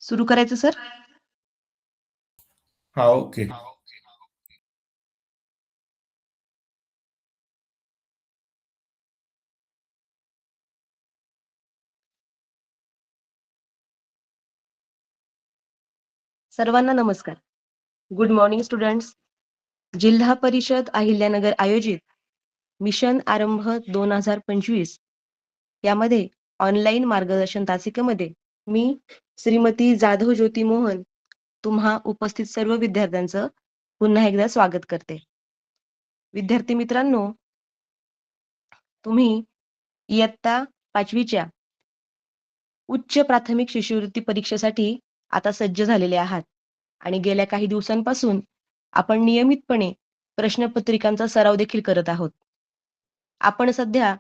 सुरू करायचं सर? हा, ओके. सर्वांना नमस्कार. Good morning students. जिल्हा परिषद अहिल्यानगर आयोजित मिशन आरंभ 2025 यामध्ये ऑनलाईन मार्गदर्शन तासिकेमध्ये मी श्रीमती जाधव ज्योती मोहन तुम्हा उपस्थित सर्व विद्यार्थ्यांचं पुन्हा एकदा स्वागत करते. विद्यार्थी मित्रांनो, तुम्ही इयत्ता 5वीच्या उच्च प्राथमिक शिष्यवृत्ती परीक्षेसाठी आता सज्ज झालेले आहात आणि गेल्या काही दिवसांपासून आपण नियमितपणे प्रश्नपत्रिकांचा सराव देखील करत आहोत. आपण सध्या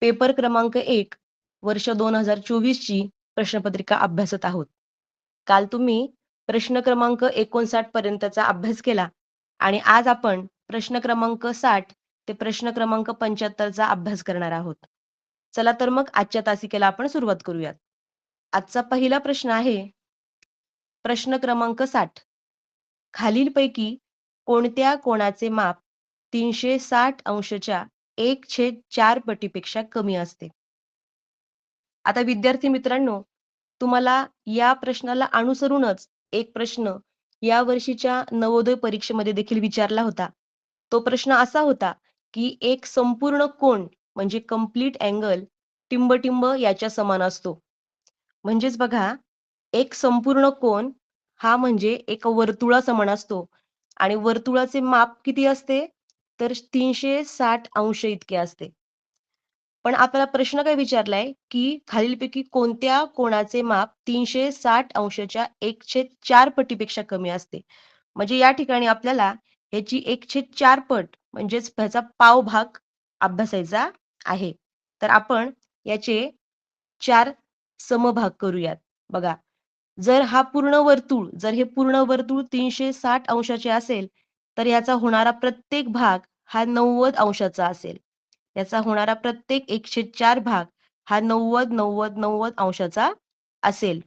पेपर क्रमांक 1 वर्ष 2024 ची प्रश्नपत्रिका अभ्यासत आहोत. काल तुम्ही प्रश्न क्रमांक 59 पर्यंतचा अभ्यास केला आणि आज आपण प्रश्न क्रमांक 60 ते प्रश्न क्रमांक 75 चा अभ्यास करणार आहोत. चला तर मग आजच्या तासिकेला आपण सुरुवात करूयात. आजचा पहिला प्रश्न आहे प्रश्न क्रमांक 60. खालीलपैकी कोणत्या कोनाचे माप 360 अंशच्या 1/4 पटीपेक्षा कमी असते? आता विद्यार्थी मित्रांनो, तुम्हाला या प्रश्नाला अनुसरूनच एक प्रश्न या वर्षीच्या नवोदय परीक्षेमध्ये देखील विचारला होता. तो प्रश्न असा होता की एक संपूर्ण कोन म्हणजे कंप्लीट अँगल टिंब याच्या समान असतो. म्हणजेच बघा, एक संपूर्ण कोन हा म्हणजे एक वर्तुळा समान असतो आणि वर्तुळाचे माप किती असते? तर 360 अंश इतके असते. पण आपल्याला प्रश्न काय विचारलाय की खालीलपैकी कोणत्या कोनाचे माप 360 अंशाच्या 1/4 पटीपेक्षा कमी असते? म्हणजे या ठिकाणी आपल्याला याची 1/4 पट म्हणजेच ह्याचा पाव भाग अभ्यासायचा आहे. तर आपण याचे 4 समभाग करूयात. बघा, जर हे पूर्ण वर्तुळ 360 अंशाचे असेल, तर याचा होणारा प्रत्येक भाग हा 90 अंशाचा असेल. याचा होणारा प्रत्येक 1/4 भाग हा 90, 90, 90 अंशाचा असेल.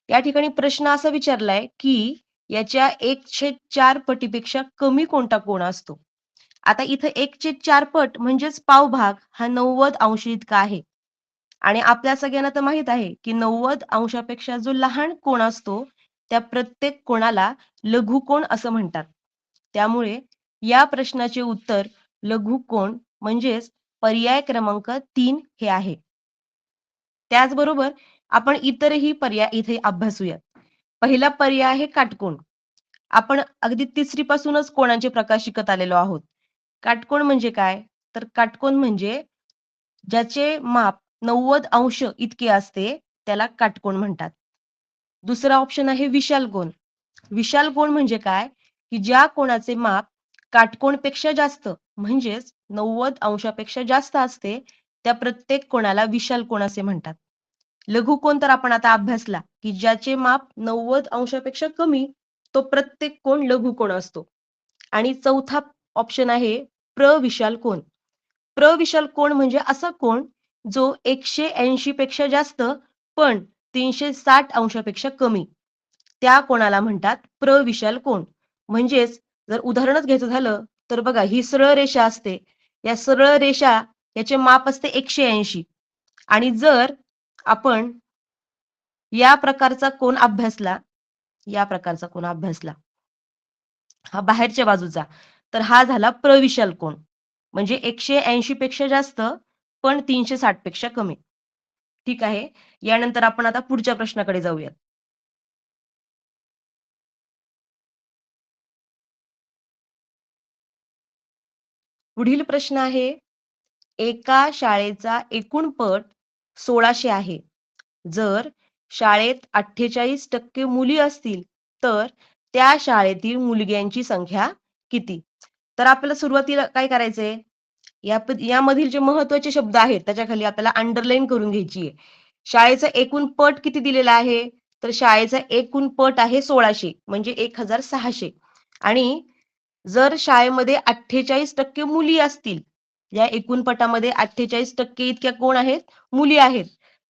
या ठिकाणी प्रश्न असा विचारलाय की याच्या 1/4 पटीपेक्षा कमी कोणता कोन असतो? आता इथं 1/4 पट म्हणजेच पाव भाग हा 90 अंश इतका आहे. आणि आपल्या सगळ्यांना तर माहित आहे की 90 अंशापेक्षा जो लहान कोन असतो त्या प्रत्येक कोणाला लघुकोन असं म्हणतात. त्यामुळे या प्रश्नाचे उत्तर लघुकोन म्हणजेच पर्याय क्रमांक 3 हे आहे. त्याचबरोबर आपण इतरही पर्याय इथे अभ्यासूयात. पहिला पर्याय आहे काटकोन. आपण अगदी 3री पासूनच कोनांचे प्रकार शिकत आलेलो आहोत. काटकोन म्हणजे काय? तर काटकोन म्हणजे ज्याचे माप 90 अंश इतके असते त्याला काटकोन म्हणतात. दुसरा ऑप्शन आहे विशाल कोन. विशाल कोन म्हणजे काय? की ज्या कोनाचे माप काटकोनपेक्षा जास्त म्हणजेच 90 अंशापेक्षा जास्त असते त्या प्रत्येक कोणाला विशाल कोन असे म्हणतात. लघुकोन तर आपण आता अभ्यासला की ज्याचे माप 90 अंशापेक्षा कमी तो प्रत्येक कोन लघुकोन असतो. आणि चौथा ऑप्शन आहे प्रविशाल कोन. प्रविशाल कोन म्हणजे असा कोन जो 180 पेक्षा जास्त पण 360 अंशापेक्षा कमी. त्या कोणाला म्हणतात प्रविशाल कोन. म्हणजेच जर उदाहरणच घ्यायचं झालं तर बघा, ही सरळ रेषा असते. या सरळ रेषा याचे माप असते 180 आणि जर आपण या प्रकारचा कोन अभ्यासला हा बाहेरच्या बाजूचा, तर हा झाला प्रविशाल कोन. म्हणजे 180 पेक्षा जास्त पण 360 पेक्षा कमी. ठीक आहे. यानंतर आपण आता पुढच्या प्रश्नाकडे जाऊयात. पुढील प्रश्न आहे, एका शाळेचा एकूण पट 1600 आहे. जर शाळेत 48% मुली असतील तर त्या शाळेतील मुलग्यांची संख्या किती? तर आपल्याला सुरुवातीला काय करायचंय? यामधील जे महत्त्वाचे शब्द आहेत त्याच्याखाली आपल्याला अंडरलाईन करून घ्यायची आहे. शाळेचा एकूण पट किती दिलेला आहे? तर शाळेचा एकूण पट आहे 1600 म्हणजे 1600 आणि जर शाळेमध्ये 48% मुली असतील, या एकूण पटामध्ये 48% इतक्या कोण आहेत? मुली आहेत.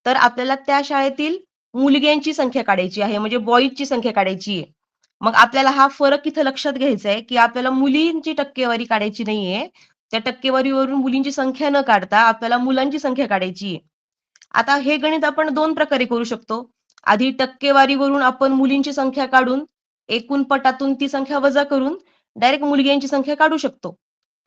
तर आपल्याला त्या शाळेतील मुलग्यांची संख्या काढायची आहे, म्हणजे बॉईजची संख्या काढायची आहे. मग आपल्याला हा फरक इथं लक्षात घ्यायचा आहे, की आपल्याला मुलींची टक्केवारी काढायची नाहीये. त्या टक्केवारीवरून मुलींची संख्या न काढता आपल्याला मुलांची संख्या काढायची आहे. आता हे गणित आपण 2 प्रकारे करू शकतो. आधी टक्केवारीवरून आपण मुलींची संख्या काढून एकूण पटातून ती संख्या वजा करून डायरेक्ट मुलग्यांची संख्या काढू शकतो.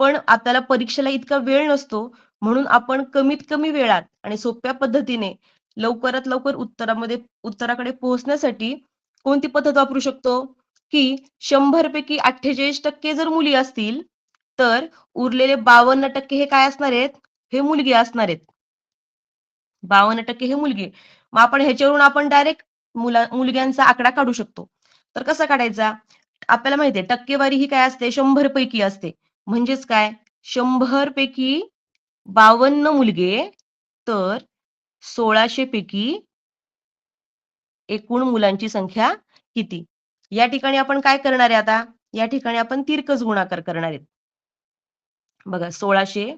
पण आपल्याला परीक्षेला इतका वेळ नसतो, म्हणून आपण कमीत कमी वेळात आणि सोप्या पद्धतीने लवकरात लवकर उत्तराकडे पोहोचण्यासाठी कोणती पद्धत वापरू शकतो? की 100 पैकी 48% जर मुली असतील, तर उरलेले 52% हे काय असणार आहेत? हे मुलगे असणार आहेत. 52% हे मुलगे. मग ह्याच्यावरून डायरेक्ट मुलग्यांचा आकडा काढू शकतो. तर कसा काढायचा? आपल्याला माहिती आहे टक्केवारी ही काय असते? 100 पैकी असते. म्हणजेच काय? 100 पैकी 52 मुलगे तर 1600 पैकी एकूण मुलांची संख्या किती? या ठिकाणी आपण काय करणार आहे आता? या ठिकाणी आपण तिरकस गुणाकार करणार आहेत. बघा 1600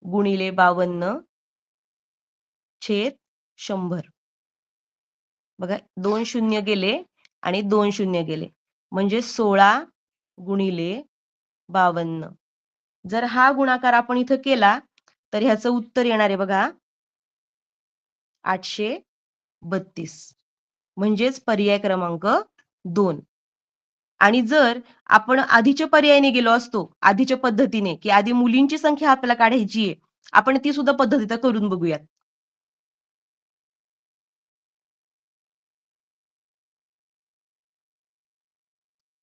गुणिले 52 छेद 100. बघा 2 शून्य गेले आणि 2 शून्य गेले. म्हणजे 16 गुणिले 52. जर हा गुणाकार आपण इथं केला, तर ह्याचं उत्तर येणार आहे बघा 832. म्हणजेच पर्याय क्रमांक 2. आणि जर आपण आधीच्या पर्यायाने गेलो असतो, आधीच्या पद्धतीने, की आधी मुलींची संख्या आपल्याला काढायची आहे, आपण ती सुद्धा पद्धत इथं करून बघूयात.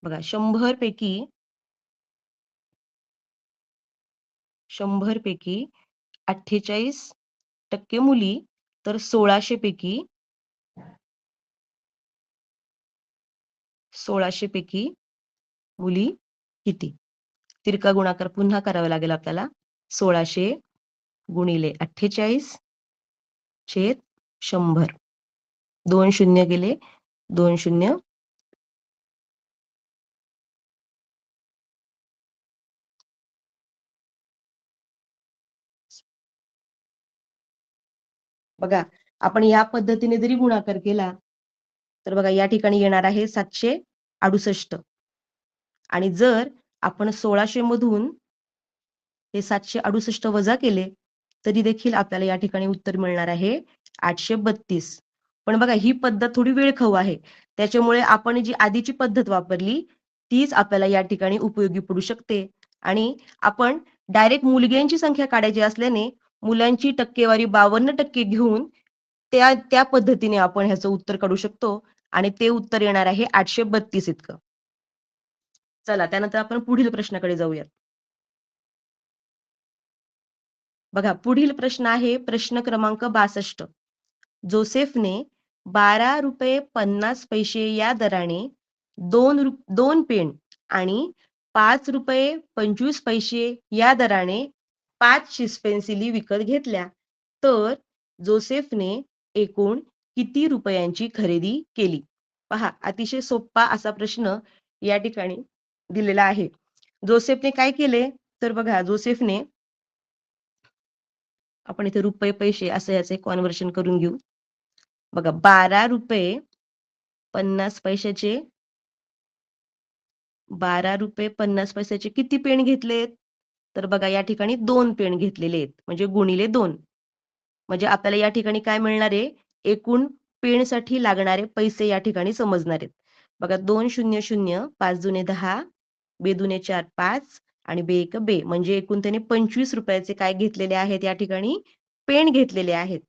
बघा 100 पैकी 48% मुली तर 1600 पैकी मुली किती? तिरका गुणाकार पुन्हा करावा लागेल आपल्याला. 1600 गुणिले 48 छेद 100. 2 शून्य गेले, 2 शून्य. बघा आपण या पद्धतीने जरी गुणाकार केला, तर बघा या ठिकाणी येणार आहे 768. आणि जर आपण 1600 मधून हे 768 वजा केले, तरी देखील आपल्याला या ठिकाणी उत्तर मिळणार आहे 832. पण बघा ही पद्धत थोडी वेळखाऊ आहे. त्याच्यामुळे आपण जी आधीची पद्धत वापरली, तीच आपल्याला या ठिकाणी उपयोगी पडू शकते. आणि आपण डायरेक्ट मुलग्यांची संख्या काढायची असल्याने मुलांची टक्केवारी 52% घेऊन त्या त्या पद्धतीने आपण ह्याचं उत्तर काढू शकतो आणि ते उत्तर येणार आहे 832 इतकं. चला त्यानंतर आपण पुढील प्रश्नाकडे जाऊयात. बघा पुढील प्रश्न आहे प्रश्न क्रमांक 62. जोसेफने 12 रुपये 50 पैसे या दराने 2 पेन आणि 5 रुपये 25 पैसे या दराने 5 शिसपेन्सिली विकत घेतल्या, तर जोसेफने एकूण किती रुपयांची खरेदी केली? पहा अतिशय सोपा असा प्रश्न या ठिकाणी दिलेला आहे. जोसेफने काय केले? तर बघा जोसेफने आपण इथे रुपये पैसे असं याचे कॉन्व्हर्शन करून घेऊ. बघा 12 रुपये 50 पैशाचे 12 रुपये 50 पैशाचे किती पेन घेतलेत? तर बघा या ठिकाणी 2 पेन घेतलेले आहेत. म्हणजे गुणिले 2. म्हणजे आपल्याला या ठिकाणी काय मिळणार आहे? एकूण पेनसाठी लागणारे पैसे या ठिकाणी समजणार आहेत. बघा 2 शून्य शून्य 5 दुने 10 बे दुने 4 5 आणि बे एक बे म्हणजे एकूण त्याने 25 रुपयाचे काय घेतलेले आहेत या ठिकाणी पेन घेतलेले आहेत.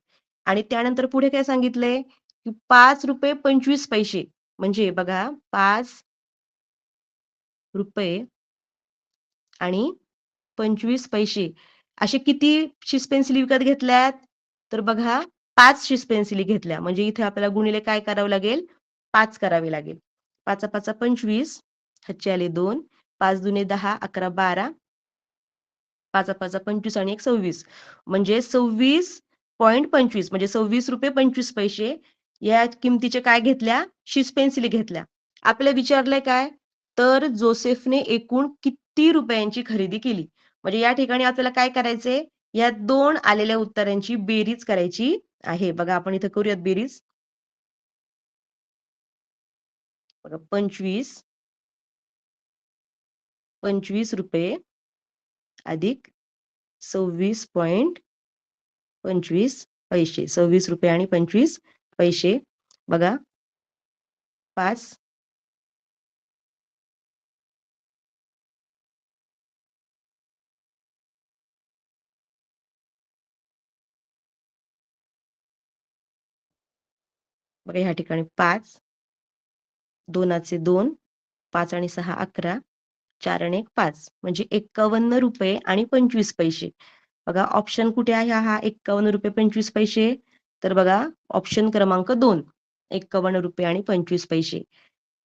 आणि त्यानंतर पुढे काय सांगितलंय की 5 रुपये 25 पैसे म्हणजे बघा 5 रुपये आणि 25 पैसे असे किती शिसपेन्सिली विकत घेतल्यात? तर बघा 5 शिसपेन्सिली घेतल्या. म्हणजे इथे आपल्याला गुणिले काय करावं लागेल? 5 करावे लागेल. 5 5 25 हातचे आले 2 5 दुने 10 11 12 5 5 25 आणि 1 26 म्हणजे 26.25 म्हणजे 26 रुपये 25 पैसे या किमतीचे काय घेतल्या? शिसपेन्सिली घेतल्या. आपल्याला विचारलंय काय? तर जोसेफने एकूण किती रुपयांची खरेदी केली? म्हणजे या ठिकाणी आपल्याला काय करायचंय? या 2 आलेल्या उत्तरांची बेरीज करायची आहे. बघा आपण इथं करूयात बेरीज. बघा 25 रुपये अधिक 26.25 पैसे. 26 रुपये आणि 25 पैसे. बघा 5 बघा ह्या ठिकाणी 5, 2चे 2, 5 आणि 6 11, 4 आणि 1 5 म्हणजे 51 रुपये आणि 25 पैसे. बघा ऑप्शन कुठे आहे हा 51 रुपये 25 पैसे? तर बघा ऑप्शन क्रमांक 2, 51 रुपये आणि 25 पैसे.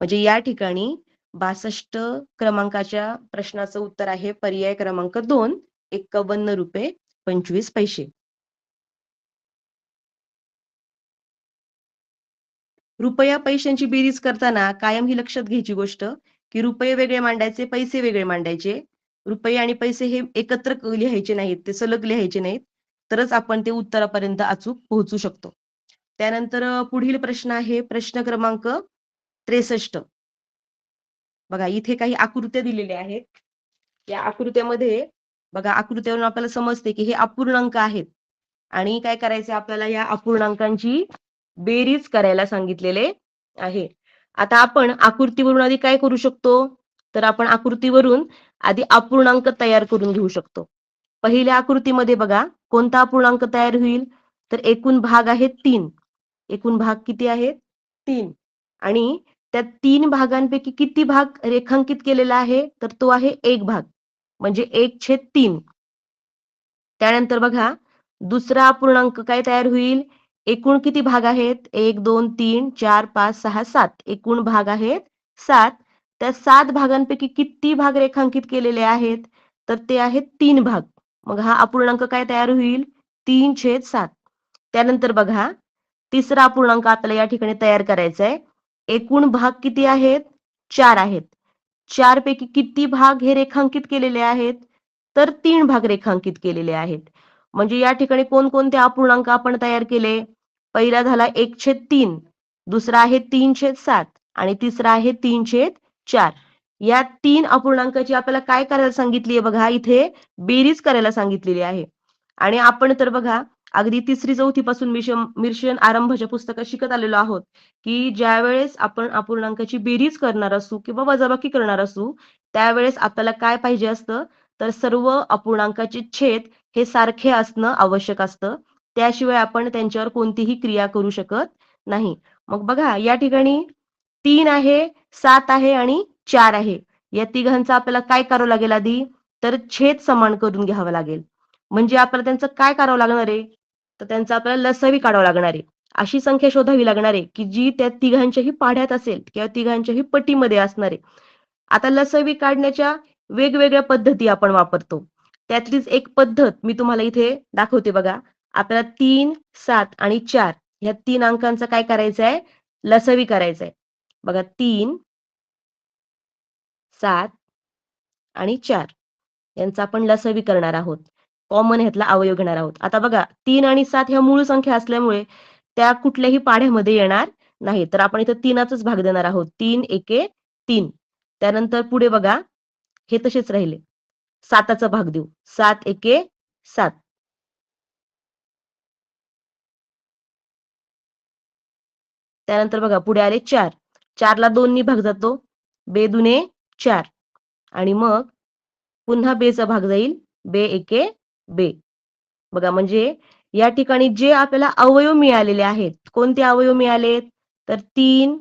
म्हणजे या ठिकाणी 62 क्रमांकाच्या प्रश्नाचं उत्तर आहे पर्याय क्रमांक 2, 51 रुपये 25 पैसे. रुपया पैशांची बेरीज करताना कायम ही लक्षात घ्यायची गोष्ट की रुपये वेगळे मांडायचे, पैसे वेगळे मांडायचे. रुपये आणि पैसे हे एकत्र लिहायचे नाहीत, ते सलग लिहायचे नाहीत. तरच आपण ते उत्तरापर्यंत अचूक पोहोचू शकतो. त्यानंतर पुढील प्रश्न आहे प्रश्न क्रमांक 63. बघा इथे काही आकृत्या दिलेल्या आहेत. या आकृत्यामध्ये बघा आकृत्यावरून आपल्याला समजते की हे अपूर्णांक आहेत आणि काय करायचे आपल्याला या अपूर्णांकांची बेरीज करायला सांगितलेले आहे. आता आपण आकृतीवरून आधी काय करू शकतो? तर आपण आकृतीवरून आधी अपूर्णांक तयार करून घेऊ शकतो. पहिल्या आकृतीमध्ये बघा कोणता अपूर्णांक तयार होईल? तर एकूण भाग आहेत 3. एकूण भाग किती आहेत? 3. आणि त्या 3 भागांपैकी किती भाग रेखांकित केलेला आहे? तर तो आहे 1 भाग. म्हणजे 1/3. त्यानंतर बघा दुसरा अपूर्णांक काय तयार होईल? एकूण किती भाग आहेत? 1 2 3 4 5 6 7. एकूण भाग आहेत 7. त्या 7 भागांपैकी किती भाग रेखांकित केलेले आहेत? तर ते आहेत 3 भाग. मग हा अपूर्णांक काय तयार होईल? 3/7. त्यानंतर बघा तिसरा अपूर्णांक आपल्याला या ठिकाणी तयार करायचा आहे. एकूण भाग किती आहेत? 4 आहेत. 4 पैकी किती भाग हे रेखांकित केलेले आहेत? तर 3 भाग रेखांकित केलेले आहेत. म्हणजे या ठिकाणी कोणकोणते अपूर्णांक आपण तयार केले? पहिला झाला 1/3, दुसरा आहे 3/7 आणि तिसरा आहे 3/4. या 3 अपूर्णांकाची आपल्याला काय करायला सांगितली आहे बघा इथे बेरीज करायला सांगितलेली आहे. आणि आपण तर बघा अगदी 3री-4थी पासून मिश्रण आरंभाच्या पुस्तकात शिकत आलेलो आहोत की ज्यावेळेस आपण अपूर्णांकाची बेरीज करणार असू किंवा वजाबाकी करणार असू त्यावेळेस आपल्याला काय पाहिजे असतं तर सर्व अपूर्णांकाचे छेद हे सारखे असणं आवश्यक असतं. त्याशिवाय आपण त्यांच्यावर कोणतीही क्रिया करू शकत नाही. मग बघा या ठिकाणी 3 आहे, 7 आहे आणि 4 आहे. या तिघांचं आपल्याला काय करावं लागेल आधी? तर छेद समान करून घ्यावं लागेल. म्हणजे आपल्याला त्यांचं काय करावं लागणार आहे? तर त्यांचं आपल्याला लसावी काढावं लागणार आहे. अशी संख्या शोधावी लागणार आहे की जी त्या तिघांच्याही पाढ्यात असेल किंवा तिघांच्याही पटीमध्ये असणार आहे. आता लसावी काढण्याच्या वेगवेगळ्या पद्धती आपण वापरतो. त्यातलीच एक पद्धत मी तुम्हाला इथे दाखवते बघा. आपल्याला 3, 7 आणि 4 ह्या 3 अंकांचा काय करायचं आहे? लसावी करायचा आहे. बघा 3, 7 आणि 4 यांचा आपण लसावी करणार आहोत. कॉमन ह्यातला अवयव घेणार आहोत. आता बघा 3 आणि 7 ह्या मूळ संख्या असल्यामुळे त्या कुठल्याही पाढ्यामध्ये येणार नाही. तर आपण इथं 3चाच भाग देणार आहोत. 3 एके 3. त्यानंतर पुढे बघा हे तसेच राहिले. 7चा भाग देऊ. 7 एके 7. त्यानंतर बघा पुढे आले 4. 4ला 2नी भाग जातो. बे दुने 4 आणि मग पुन्हा बेचा भाग जाईल. बे एके बे. बघा म्हणजे या ठिकाणी जे आपल्याला अवयव मिळालेले आहेत. कोणते अवयव मिळालेत? तर 3,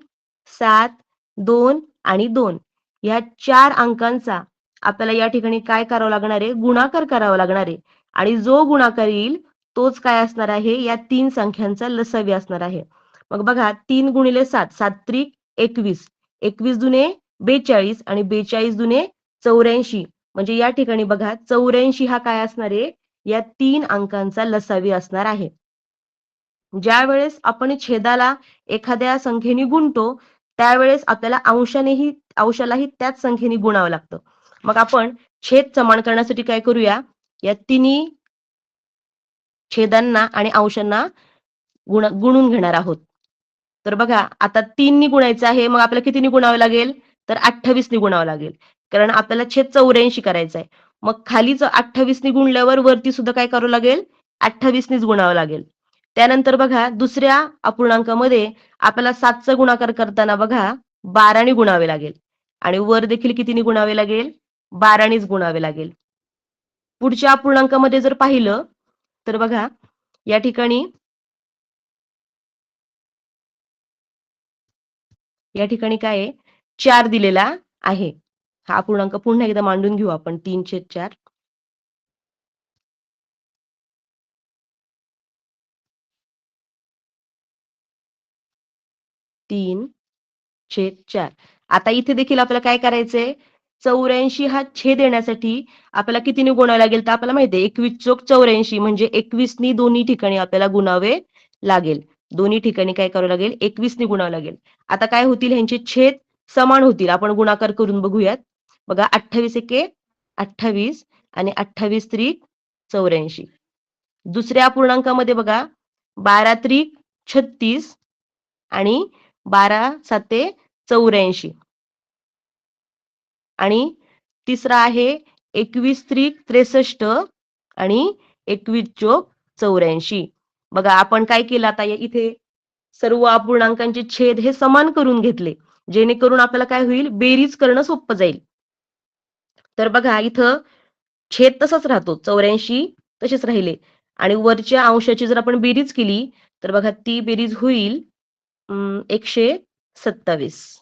7, 2 आणि 2 या 4 अंकांचा आपल्याला या ठिकाणी काय करावं लागणार आहे? गुणाकार करावा लागणार आहे. आणि जो गुणाकार येईल तोच काय असणार आहे? या 3 संख्यांचा लसावी असणार आहे. मग बघा 3 गुणिले 7, 7 त्रिक 21. 21 दुने 42 आणि 42 दुने 84. म्हणजे या ठिकाणी बघा 84 हा काय असणार आहे? या 3 अंकांचा लसावी असणार आहे. ज्यावेळेस आपण छेदाला एखाद्या संख्येने गुणतो त्यावेळेस आपल्याला अंशालाही त्याच संख्येने गुणावं लागतं. मग आपण छेद समान करण्यासाठी काय करूया? या तिन्ही छेदांना आणि अंशांना गुणून घेणार आहोत. तर बघा आता 3 नी गुणायचं आहे, मग आपल्याला कितीनी गुणावं लागेल? तर 28 नी गुणावं लागेल. कारण आपल्याला छेद 84 करायचं आहे. मग खालीच 28 नी गुणल्यावर वरती सुद्धा काय करावं लागेल? 28 नीच गुणावं लागेल. त्यानंतर बघा दुसऱ्या अपूर्णांकामध्ये आपल्याला 7चा गुणाकार करताना बघा 12 नी गुणावे लागेल आणि वर देखील कितीनी गुणावे लागेल? 12 नीच गुणावे लागेल. पुढच्या अपूर्णांकामध्ये जर पाहिलं तर बघा या ठिकाणी काय आहे? 4 दिलेला आहे. हा अपूर्णांक पुन्हा एकदा मांडून घेऊ आपण 3/4. 3/4. आता इथे देखील आपल्याला काय करायचंय? 84 हा छेद येण्यासाठी आपल्याला कितीने गुणावं लागेल? तर आपल्याला माहिती आहे 21 चोक 84 म्हणजे 21 नी दोन्ही ठिकाणी आपल्याला गुणावे लागेल. दोन्ही ठिकाणी काय करावं लागेल? 21 नी गुणावं लागेल. आता काय होतील ह्यांचे छेद समान होतील. आपण गुणाकार करून बघूयात. बघा 28 एके 28 आणि 28 त्रिक 84. दुसऱ्या अपूर्णांकामध्ये बघा 12 त्रिक 36 आणि 12 साते 84 आणि तिसरा आहे 21 त्रिक 63 आणि 21 चोक 84. बघा आपण काय केलं आता इथे सर्व अपूर्णांकांचे छेद हे समान करून घेतले. जेणेकरून आपल्याला काय होईल? बेरीज करणं सोपं जाईल. तर बघा इथं छेद तसाच राहतो 84 तसेच राहिले आणि वरच्या अंशाची जर आपण बेरीज केली तर बघा ती बेरीज होईल 127.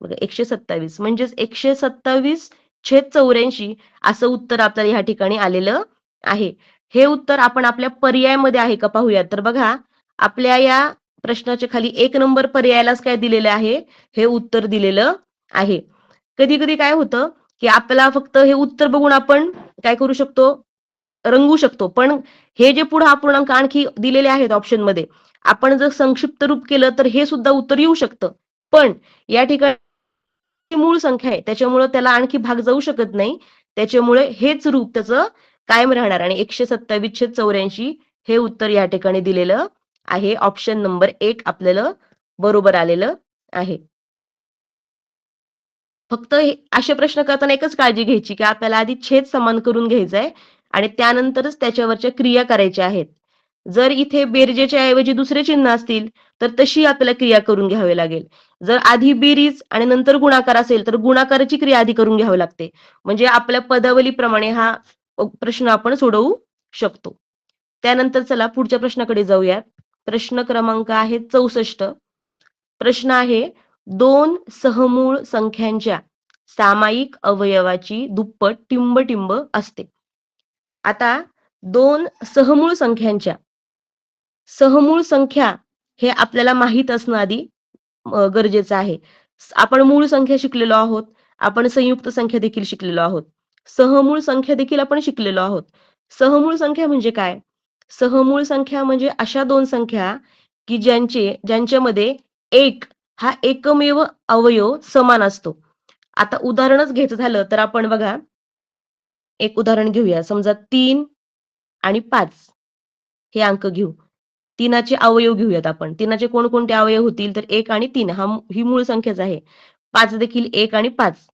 बघा 127 म्हणजेच 127/84 असं उत्तर आपल्याला ह्या ठिकाणी आलेलं आहे. हे उत्तर आपण आपल्या पर्यायामध्ये आहे का पाहूयात. तर बघा आपल्या या प्रश्नाच्या खाली 1 नंबर पर्यायालाच काय दिलेलं आहे? हे उत्तर दिलेलं आहे. कधी-कधी काय होतं, की आपल्याला फक्त हे उत्तर बघून आपण काय करू शकतो? रंगवू शकतो. पण हे जे पुढे अपूर्णांक आणखी दिलेले आहेत ऑप्शनमध्ये, आपण जर संक्षिप्त रूप केलं तर हे सुद्धा उत्तर येऊ शकतं. पण या ठिकाणी मूळ संख्या आहे त्याच्यामुळे त्याला आणखी भाग जाऊ शकत नाही. त्याच्यामुळे हेच रूप त्याचं कायम राहणार आणि 127/84 हे उत्तर या ठिकाणी दिलेलं आहे. ऑप्शन नंबर 1 आपल्याला बरोबर आलेलं आहे. फक्त हे असे प्रश्न करताना एकच काळजी घ्यायची, की आपल्याला आधी छेद समान करून घ्यायचा आहे आणि त्यानंतरच त्याच्यावरच्या क्रिया करायच्या आहेत. जर इथे बेरजेच्या ऐवजी दुसरे चिन्ह असतील, तर तशी आपल्याला क्रिया करून घ्यावी लागेल. जर आधी बेरीज आणि नंतर गुणाकार असेल, तर गुणाकाराची क्रिया आधी करून घ्यावी लागते. म्हणजे आपल्या पदावलीप्रमाणे हा प्रश्न आपण सोडवू शकतो. त्यानंतर चला पुढच्या प्रश्नाकडे जाऊयात. प्रश्न क्रमांक आहे 64. प्रश्न आहे 2 सहमूळ संख्यांच्या सामायिक अवयवाची दुप्पट टिंब-टिंब असते. आता 2 सहमूळ संख्यांच्या सहमूळ संख्या हे आपल्याला माहीत असणं आधी गरजेचं आहे. आपण मूळ संख्या शिकलेलो आहोत. आपण संयुक्त संख्या देखील शिकलेलो आहोत. सहमूळ संख्या देखील आपण शिकलेलो आहोत. सहमूळ संख्या म्हणजे काय? सहमूळ संख्या म्हणजे अशा 2 संख्या की ज्यांच्यामध्ये 1 हा एकमेव अवयव समान असतो. आता उदाहरणच घ्यायचं झालं तर आपण बघा एक उदाहरण घेऊया. समजा 3 आणि 5 हे अंक घेऊ. 3चे अवयव घेऊयात आपण. 3चे कोणकोणते अवयव होतील? तर 1 आणि 3 ही मूळ संख्याच आहे. 5 देखील 1 आणि 5.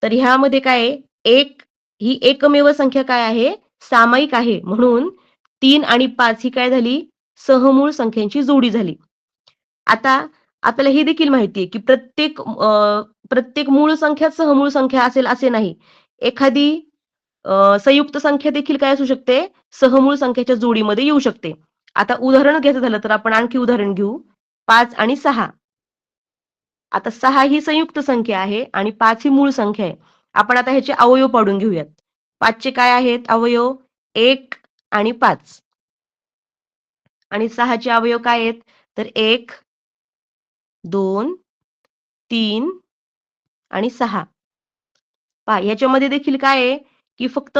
तर ह्यामध्ये काय आहे? 1 ही एकमेव संख्या काय आहे? सामायिक आहे. म्हणून 3 आणि 5 ही काय झाली? सहमूळ संख्यांची जोडी झाली. आता आपल्याला हे देखील माहिती आहे, की प्रत्येक मूळ संख्याच सहमूळ संख्या असेल असे नाही. एखादी संयुक्त संख्या देखील काय असू शकते? सहमूळ संख्येच्या जोडीमध्ये येऊ शकते. आता उदाहरण घ्यायचं झालं तर आपण आणखी उदाहरण घेऊ. 5 आणि 6. आता 6 ही संयुक्त संख्या आहे आणि 5 ही मूळ संख्या आहे. आपण आता ह्याचे अवयव पाडून घेऊयात. 5 काय आहेत अवयव? 1 आणि 5 आणि 6 अवयव काय आहेत? तर 1, 2, 3 आणि 6. पहा ह्याच्यामध्ये देखील काय आहे, की फक्त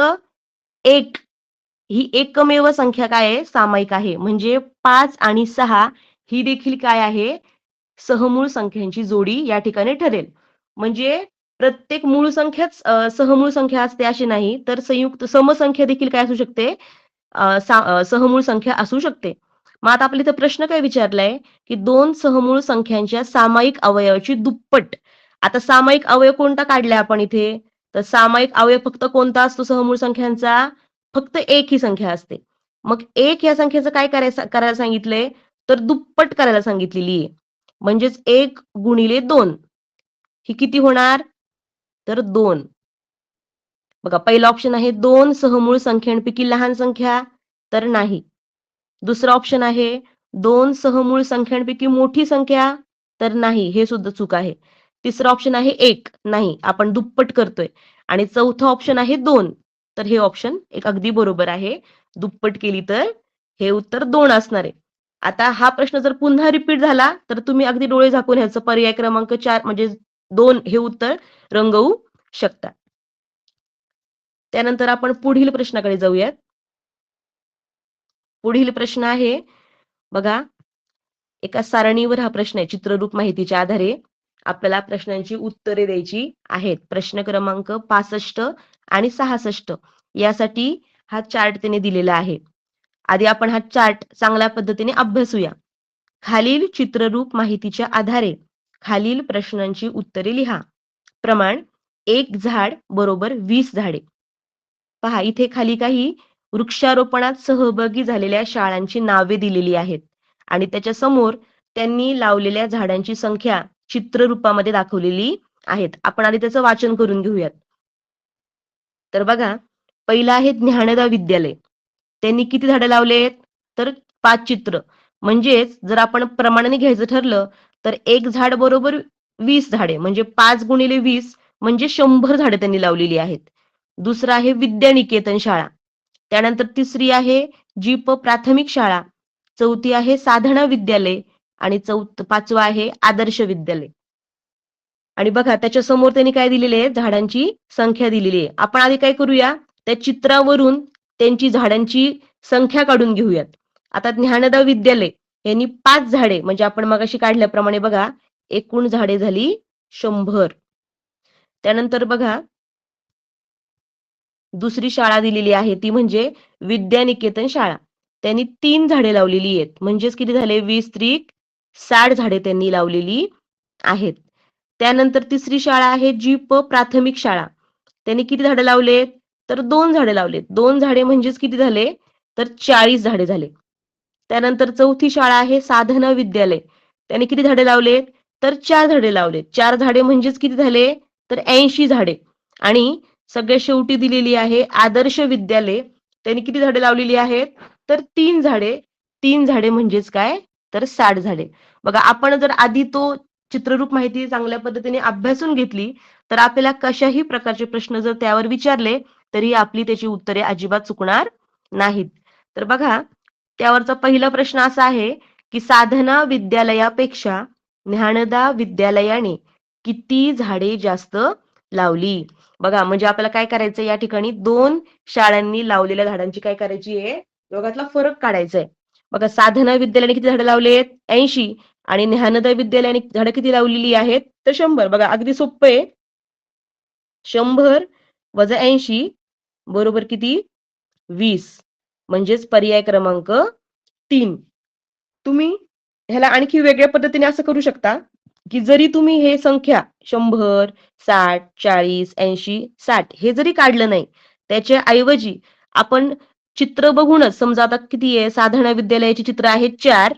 1 ही एकमेव संख्या काय आहे? सामायिक आहे. म्हणजे 5 आणि 6 ही देखील काय आहे? सहमूळ संख्यांची जोडी या ठिकाणी ठरेल. म्हणजे प्रत्येक मूळ संख्याच सहमूळ संख्या असते अशी नाही, तर संयुक्त समसंख्या देखील काय असू शकते? सहमूळ संख्या असू शकते. मग आता आपल्या इथं प्रश्न काय विचारलाय, की 2 सहमूळ संख्यांच्या सामायिक अवयवाची दुप्पट. आता सामायिक अवयव कोणता काढलाय आपण इथे? तर सामायिक अवयव फक्त कोणता असतो सहमूळ संख्यांचा? फक्त एक ही संख्या असते. मग एक या संख्येचं काय करायला सांगितलंय? तर दुप्पट करायला सांगितलेली आहे. म्हणजेच 1 गुणिले 2 ही किती होणार? तर 2. बघा पहिला ऑप्शन आहे 2 सहमूळ संख्यांपैकी लहान संख्या, तर नाही. दुसरा ऑप्शन आहे 2 सहमूळ संख्यांपैकी मोठी संख्या, तर नाही, हे सुद्धा चूक आहे. तिसरा ऑप्शन आहे 1, नाही, आपण दुप्पट करतोय. आणि चौथा ऑप्शन आहे 2, तर हे ऑप्शन एक अगदी बरोबर आहे. दुप्पट केली तर हे उत्तर 2 असणार आहे. आता हा प्रश्न जर पुन्हा रिपीट झाला, तर तुम्ही अगदी डोळे झाकून ह्याचं पर्याय क्रमांक 4 म्हणजे 2 हे उत्तर रंगवू शकता. त्यानंतर आपण पुढील प्रश्नाकडे जाऊयात. पुढील प्रश्न आहे बघा, एका सारणीवर हा प्रश्न आहे. चित्ररूप माहितीच्या आधारे आपल्याला प्रश्नांची उत्तरे द्यायची आहेत. प्रश्न क्रमांक 65 आणि 66 यासाठी हा चार्ट त्याने दिलेला आहे. आधी आपण हा चार्ट चांगल्या पद्धतीने अभ्यासूया. खालील चित्ररूप माहितीच्या आधारे खालील प्रश्नांची उत्तरे लिहा. प्रमाण 1 झाड बरोबर 20 झाडे. पहा इथे खाली काही वृक्षारोपणात सहभागी झालेल्या शाळांची नावे दिलेली आहेत आणि त्याच्या समोर त्यांनी लावलेल्या झाडांची संख्या चित्ररूपामध्ये दाखवलेली आहेत. आपण आधी त्याचं वाचन करून घेऊयात. तर बघा, पहिलं आहे ज्ञानदा विद्यालय. त्यांनी किती झाडं लावलेत? तर 5 चित्र. म्हणजेच जर आपण प्रमाणाने घ्यायचं ठरलं तर 1 झाड बरोबर 20 झाडे म्हणजे 5 गुणिले 20 म्हणजे 100 झाडे त्यांनी लावलेली आहेत. दुसरं आहे विद्यानिकेतन शाळा. त्यानंतर तिसरी आहे जीप प्राथमिक शाळा. चौथी आहे साधना विद्यालय आणि पाचवा आहे आदर्श विद्यालय. आणि बघा त्याच्या समोर त्यांनी काय दिलेले आहे? झाडांची संख्या दिलेली आहे. आपण आधी काय करूया? त्या चित्रावरून त्यांची झाडांची संख्या काढून घेऊयात. आता ज्ञानदा विद्यालय यांनी 5 झाडे म्हणजे आपण मगाशी काढल्याप्रमाणे बघा एकूण झाडे झाली 100. त्यानंतर बघा दुसरी शाळा दिलेली आहे ती म्हणजे विद्यानिकेतन शाळा. त्यांनी 3 झाडे लावलेली आहेत. म्हणजेच किती झाले? 20 त्रिक 60 झाडे त्यांनी लावलेली आहेत. त्यानंतर तिसरी शाळा आहे जीप प्राथमिक शाळा. त्यांनी किती झाडे लावलेत? तर 2 झाडे लावलेत. 2 झाडे म्हणजेच किती झाले? तर 40 झाडे झाले. त्यानंतर चौथी शाळा आहे साधना विद्यालय. त्यांनी किती झाडे लावलेत? तर 4 झाडे लावलेत. 4 झाडे म्हणजेच किती झाले? तर 80 झाडे. आणि सगळ्यात शेवटी दिलेली आहे आदर्श विद्यालय. त्यांनी किती झाडे लावलेली आहेत? तर 3 झाडे. 3 झाडे म्हणजेच काय? तर 60 झाडे. बघा आपण जर आधी तो चित्ररूप माहिती चांगल्या पद्धतीने अभ्यासून घेतली तर आपल्याला कशाही प्रकारचे प्रश्न जर त्यावर विचारले तरी आपली त्याची उत्तरे अजिबात चुकणार नाहीत. तर बघा त्यावरचा पहिला प्रश्न असा आहे की साधना विद्यालयापेक्षा ज्ञानदा विद्यालयाने किती झाडे जास्त लावली? बघा म्हणजे आपल्याला काय करायचं या ठिकाणी 2 शाळांनी लावलेल्या झाडांची काय करायची आहे? दोघातला फरक काढायचा आहे. बघा साधना विद्यालयाने किती झाडे लावलेत? 80 आणि ज्ञानदा विद्यालयाने झाडं किती लावलेली आहेत? तर 100. बघा अगदी सोपं आहे. 100 वजा 80 बरोबर किती? 20. म्हणजेच पर्याय क्रमांक 3. तुम्ही ह्याला आणखी वेगळ्या पद्धतीने असं करू शकता, की जरी तुम्ही हे संख्या 100, 60, 40, 80, 60 हे जरी काढलं नाही, त्याच्या ऐवजी आपण चित्र बघूनच समजा आता किती आहे? साधना विद्यालयाची चित्र आहेत 4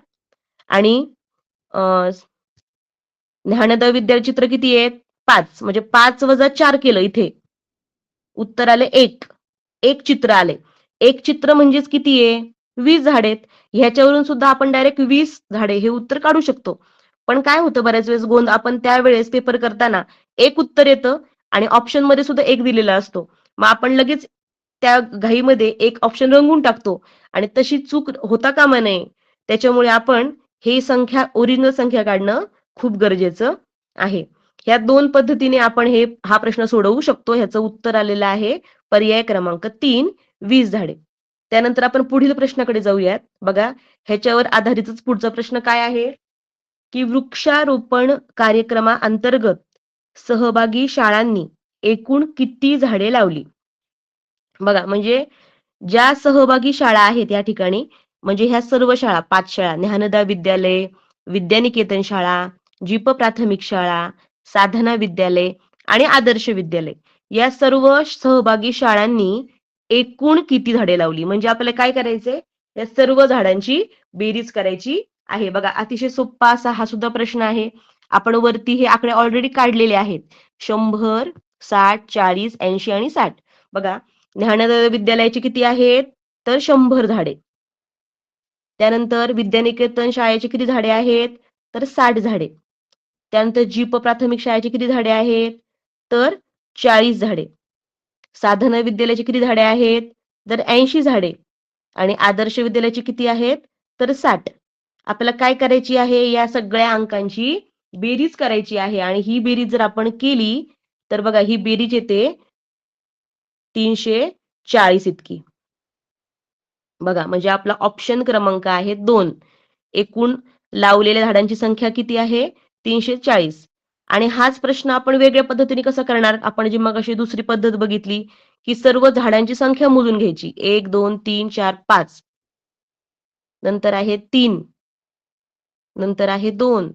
आणि अ, ज्ञानदा विद्यालय चित्र किती आहेत? 5 म्हणजे 5 वजा 4 केलं इथे. उत्तर आले 1. 1 चित्र आले. 1 चित्र म्हणजेच किती आहे? 20 झाडेत. ह्याच्यावरून सुद्धा आपण डायरेक्ट 20 झाडे हे उत्तर काढू शकतो. पण काय होतं बऱ्याच वेळेस आपण त्यावेळेस पेपर करताना एक उत्तर येतं आणि ऑप्शनमध्ये सुद्धा एक दिलेला असतो. मग आपण लगेच त्या घाईमध्ये एक ऑप्शन रंगवून टाकतो आणि तशी चूक होता कामा नये. त्याच्यामुळे आपण ही संख्या ओरिजिनल संख्या काढणं खूप गरजेचं आहे. ह्या 2 पद्धतीने आपण हा प्रश्न सोडवू शकतो. ह्याचं उत्तर आलेलं आहे पर्याय क्रमांक 3 20 झाडे. त्यानंतर आपण पुढील प्रश्नाकडे जाऊयात. बघा ह्याच्यावर आधारितच पुढचा प्रश्न काय आहे? की वृक्षारोपण कार्यक्रमाअंतर्गत सहभागी शाळांनी एकूण किती झाडे लावली? बघा म्हणजे ज्या सहभागी शाळा आहेत या ठिकाणी, म्हणजे ह्या सर्व शाळा 5 शाळा, ज्ञानदा विद्यालय, विद्यानिकेतन शाळा, जीप प्राथमिक शाळा, साधना विद्यालय आणि आदर्श विद्यालय या सर्व सहभागी शाळांनी एकूण किती झाडे लावली? म्हणजे आपल्याला काय करायचंय? या सर्व झाडांची बेरीज करायची आहे. बघा, अतिशय सोप्पा असा हा सुद्धा प्रश्न आहे. आपण वरती हे आकडे ऑलरेडी काढलेले आहेत. 100, 60, 40, 80 आणि 60. बघा, ज्ञानोदय विद्यालयाची किती आहेत? तर 100 झाडे. त्यानंतर विद्यानिकेतन शाळेची किती झाडे आहेत? तर 60 झाडे. त्यानंतर जीप प्राथमिक शाळेची किती झाडे आहेत? तर 40 झाडे. साधना विद्यालयाची किती झाडे आहेत? तर 80 झाडे. आणि आदर्श विद्यालयाची किती आहेत? तर 60. आपल्याला काय करायची आहे? या सगळ्या अंकांची बेरीज करायची आहे आणि ही बेरीज जर आपण केली तर बघा ही बेरीज येते 340 इतकी. बघा, म्हणजे आपला ऑप्शन क्रमांक आहे 2. एकूण लावलेल्या झाडांची संख्या किती आहे? 340. आणि हाच प्रश्न आपण वेगळ्या पद्धतीने कसा करणार? आपण जी मगाशी दुसरी पद्धत बघितली की सर्व झाडांची संख्या मोजून घ्यायची. 1, 2, 3, 4, 5. नंतर आहे 3. नंतर आहे 2.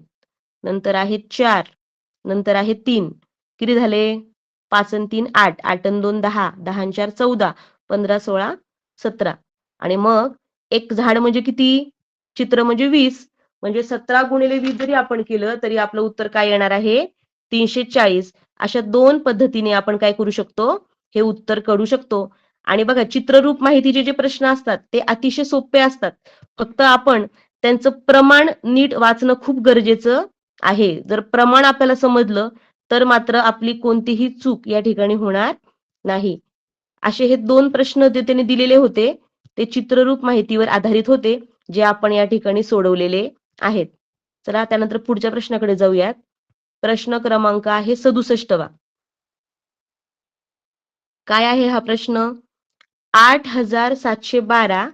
नंतर आहे 4. नंतर आहे 3. किती झाले? 5 आणि 3 8. 8 आणि 2 10. 10 आणि 4 14. 15 16 17. आणि मग एक झाड म्हणजे किती? चित्र म्हणजे 20. म्हणजे 17 गुणिले 20 जरी आपण केलं तरी आपलं उत्तर काय येणार आहे? 340. अशा 2 पद्धतीने आपण काय करू शकतो? हे उत्तर काढू शकतो. आणि बघा, चित्ररूप माहितीचे जे प्रश्न असतात ते अतिशय सोपे असतात. फक्त आपण त्यांचं प्रमाण नीट वाचणं खूप गरजेचं आहे. जर प्रमाण आपल्याला समजलं तर मात्र आपली कोणतीही चूक या ठिकाणी होणार नाही. असे हे 2 प्रश्न जे त्यांनी दिलेले होते ते चित्ररूप माहितीवर आधारित होते, जे आपण या ठिकाणी सोडवलेले आहेत. चला त्यानंतर पुढच्या प्रश्नाकडे जाऊयात. प्रश्न क्रमांक आहे 67 काय आहे हा प्रश्न? 8,712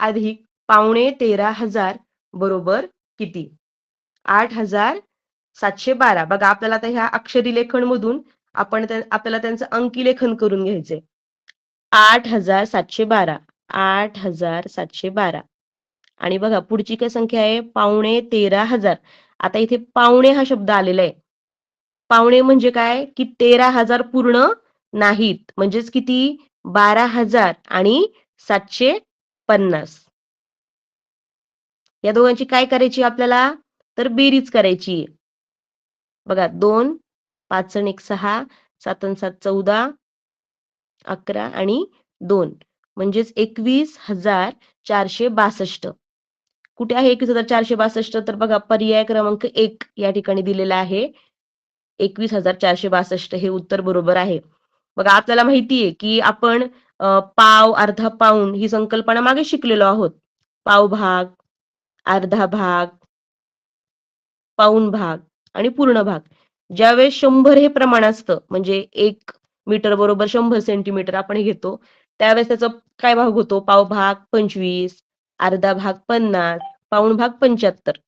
अधिक 13,500 बरोबर किती? 8,712. बघा, आपल्याला आता ह्या अक्षरी लेखन मधून आपल्याला त्यांचं अंकी लेखन करून घ्यायचंय. 8,712. 8,712. आणि बघा पुढची काय संख्या आहे? 13,500. आता इथे पावणे हा शब्द आलेला आहे. पावणे म्हणजे काय? की 13,000 पूर्ण नाहीत. म्हणजेच किती? 12,000 आणि 750. या दोघांची काय करायची आपल्याला? तर बेरीज करायची. बघा, 2, 5 आणि 1 6, 7 आणि 7 14, 11 आणि 2 म्हणजेच 21,462. कुठे आहे 21,462? तर बघा पर्याय क्रमांक 1 या ठिकाणी दिलेला आहे. 21,462 हे उत्तर बरोबर आहे. बघा, आपल्याला माहितीये की आपण पाव, अर्धा पाऊण ही संकल्पना मागे शिकलेलो आहोत. पाव भाग, अर्धा भाग, पाऊण भाग आणि पूर्ण भाग. ज्यावेळेस 100 हे प्रमाण असतं, म्हणजे 1 मीटर बरोबर 100 सेंटीमीटर आपण हे घेतो, त्यावेळेस त्याचा काय भाग होतो? पाव भाग 25, अर्धा भाग 50, पाऊण भाग 75.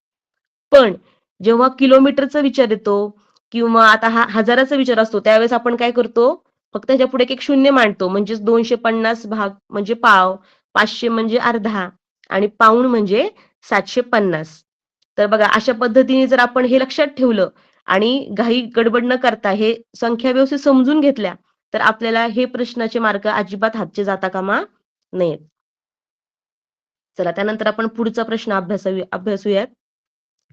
पण जेव्हा किलोमीटरचा विचार येतो किंवा आता हा हजाराचा विचार असतो, त्यावेळेस आपण काय करतो? फक्त ह्याच्या पुढे एक शून्य मांडतो. म्हणजेच 250 भाग म्हणजे पाव, 500 म्हणजे अर्धा आणि पाऊण म्हणजे 750. तर बघा, अशा पद्धतीने जर आपण हे लक्षात ठेवलं आणि घाई गडबड न करता हे संख्या व्यवस्थित समजून घेतल्या तर आपल्याला हे प्रश्नाचे मार्क अजिबात हातचे जाता कामा नयेत. चला त्यानंतर आपण पुढचा प्रश्न अभ्यासूयात.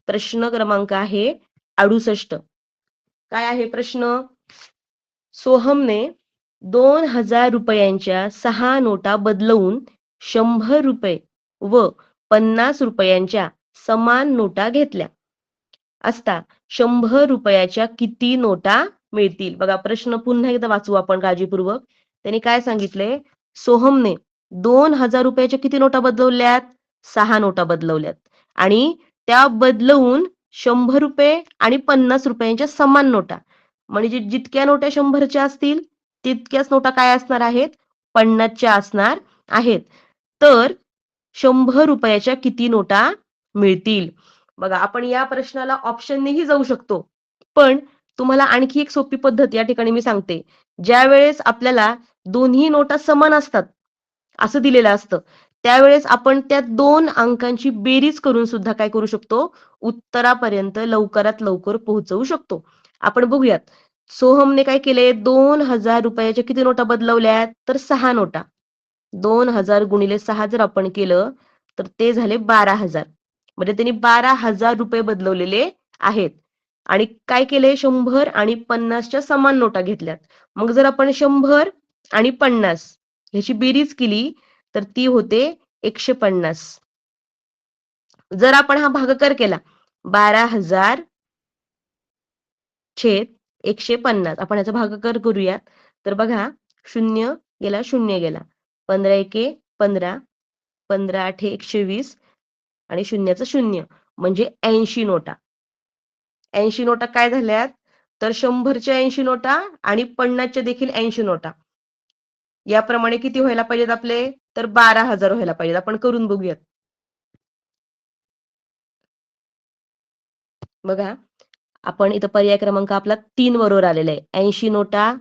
प्रश्न क्रमांक आहे 68. काय आहे प्रश्न? सोहमने 2,000 रुपयांच्या 6 नोटा बदलवून 100 रुपये व 50 रुपयांच्या समान नोटा घेतल्या असता 100 रुपयाच्या किती नोटा मिळतील? बघा, प्रश्न पुन्हा एकदा वाचू आपण काळजीपूर्वक. त्यांनी काय सांगितलंय? सोहमने 2,000 रुपयाच्या किती नोटा बदलवल्यात? 6 नोटा बदलवल्यात आणि त्या बदलवून 100 रुपये आणि 50 रुपयांच्या समान नोटा, म्हणजे जितक्या नोटा 100च्या असतील तितक्याच नोटा काय असणार आहेत? 50च्या असणार आहेत. तर 100 रुपयाच्या किती नोटा मिळतील? बघा, आपण या प्रश्नाला ऑप्शननेही जाऊ शकतो. पण तुम्हाला आणखी एक सोपी पद्धत या ठिकाणी मी सांगते. ज्यावेळेस आपल्याला दोन्ही नोटा समान असतात असं दिलेलं असतं. त्यावेळेस आपण त्या 2 अंकांची बेरीज करून सुद्धा काय करू शकतो, उत्तरापर्यंत लवकरात लवकर पोहोचवू शकतो. आपण बघूयात. सोहमने काय केले, ₹2000 किती नोटा बदलवल्यात? तर 6 नोटा. 2000 गुणिले 6 जर आपण केलं, तर ते झाले 12,000. म्हणजे त्यांनी ₹12,000 बदलवलेले आहेत. आणि काय केले, 100 आणि 50च्या समान नोटा घेतल्यात. मग जर आपण 100 आणि 50 ह्याची बेरीज केली, तर ती होते 150. जर आपण हा भागाकार केला, 12,000 छेद 150, आपण याचा भागाकार करूयात. तर बघा, 0 गेला, 0 गेला. 15 एके 15, 15 आठे 120 आणि शून्याचं 0 म्हणजे 80 नोटा. 80 नोटा काय झाल्यात? तर 100च्या 80 नोटा आणि 50च्या देखील 80 नोटा. याप्रमाणे किती व्हायला पाहिजेत आपले? तर 12,000 व्हायला पाहिजेत. आपण करून बघूयात. बघा, आपण इथं पर्याय क्रमांक आपला 3 बरोबर आलेला आहे. 80 नोटा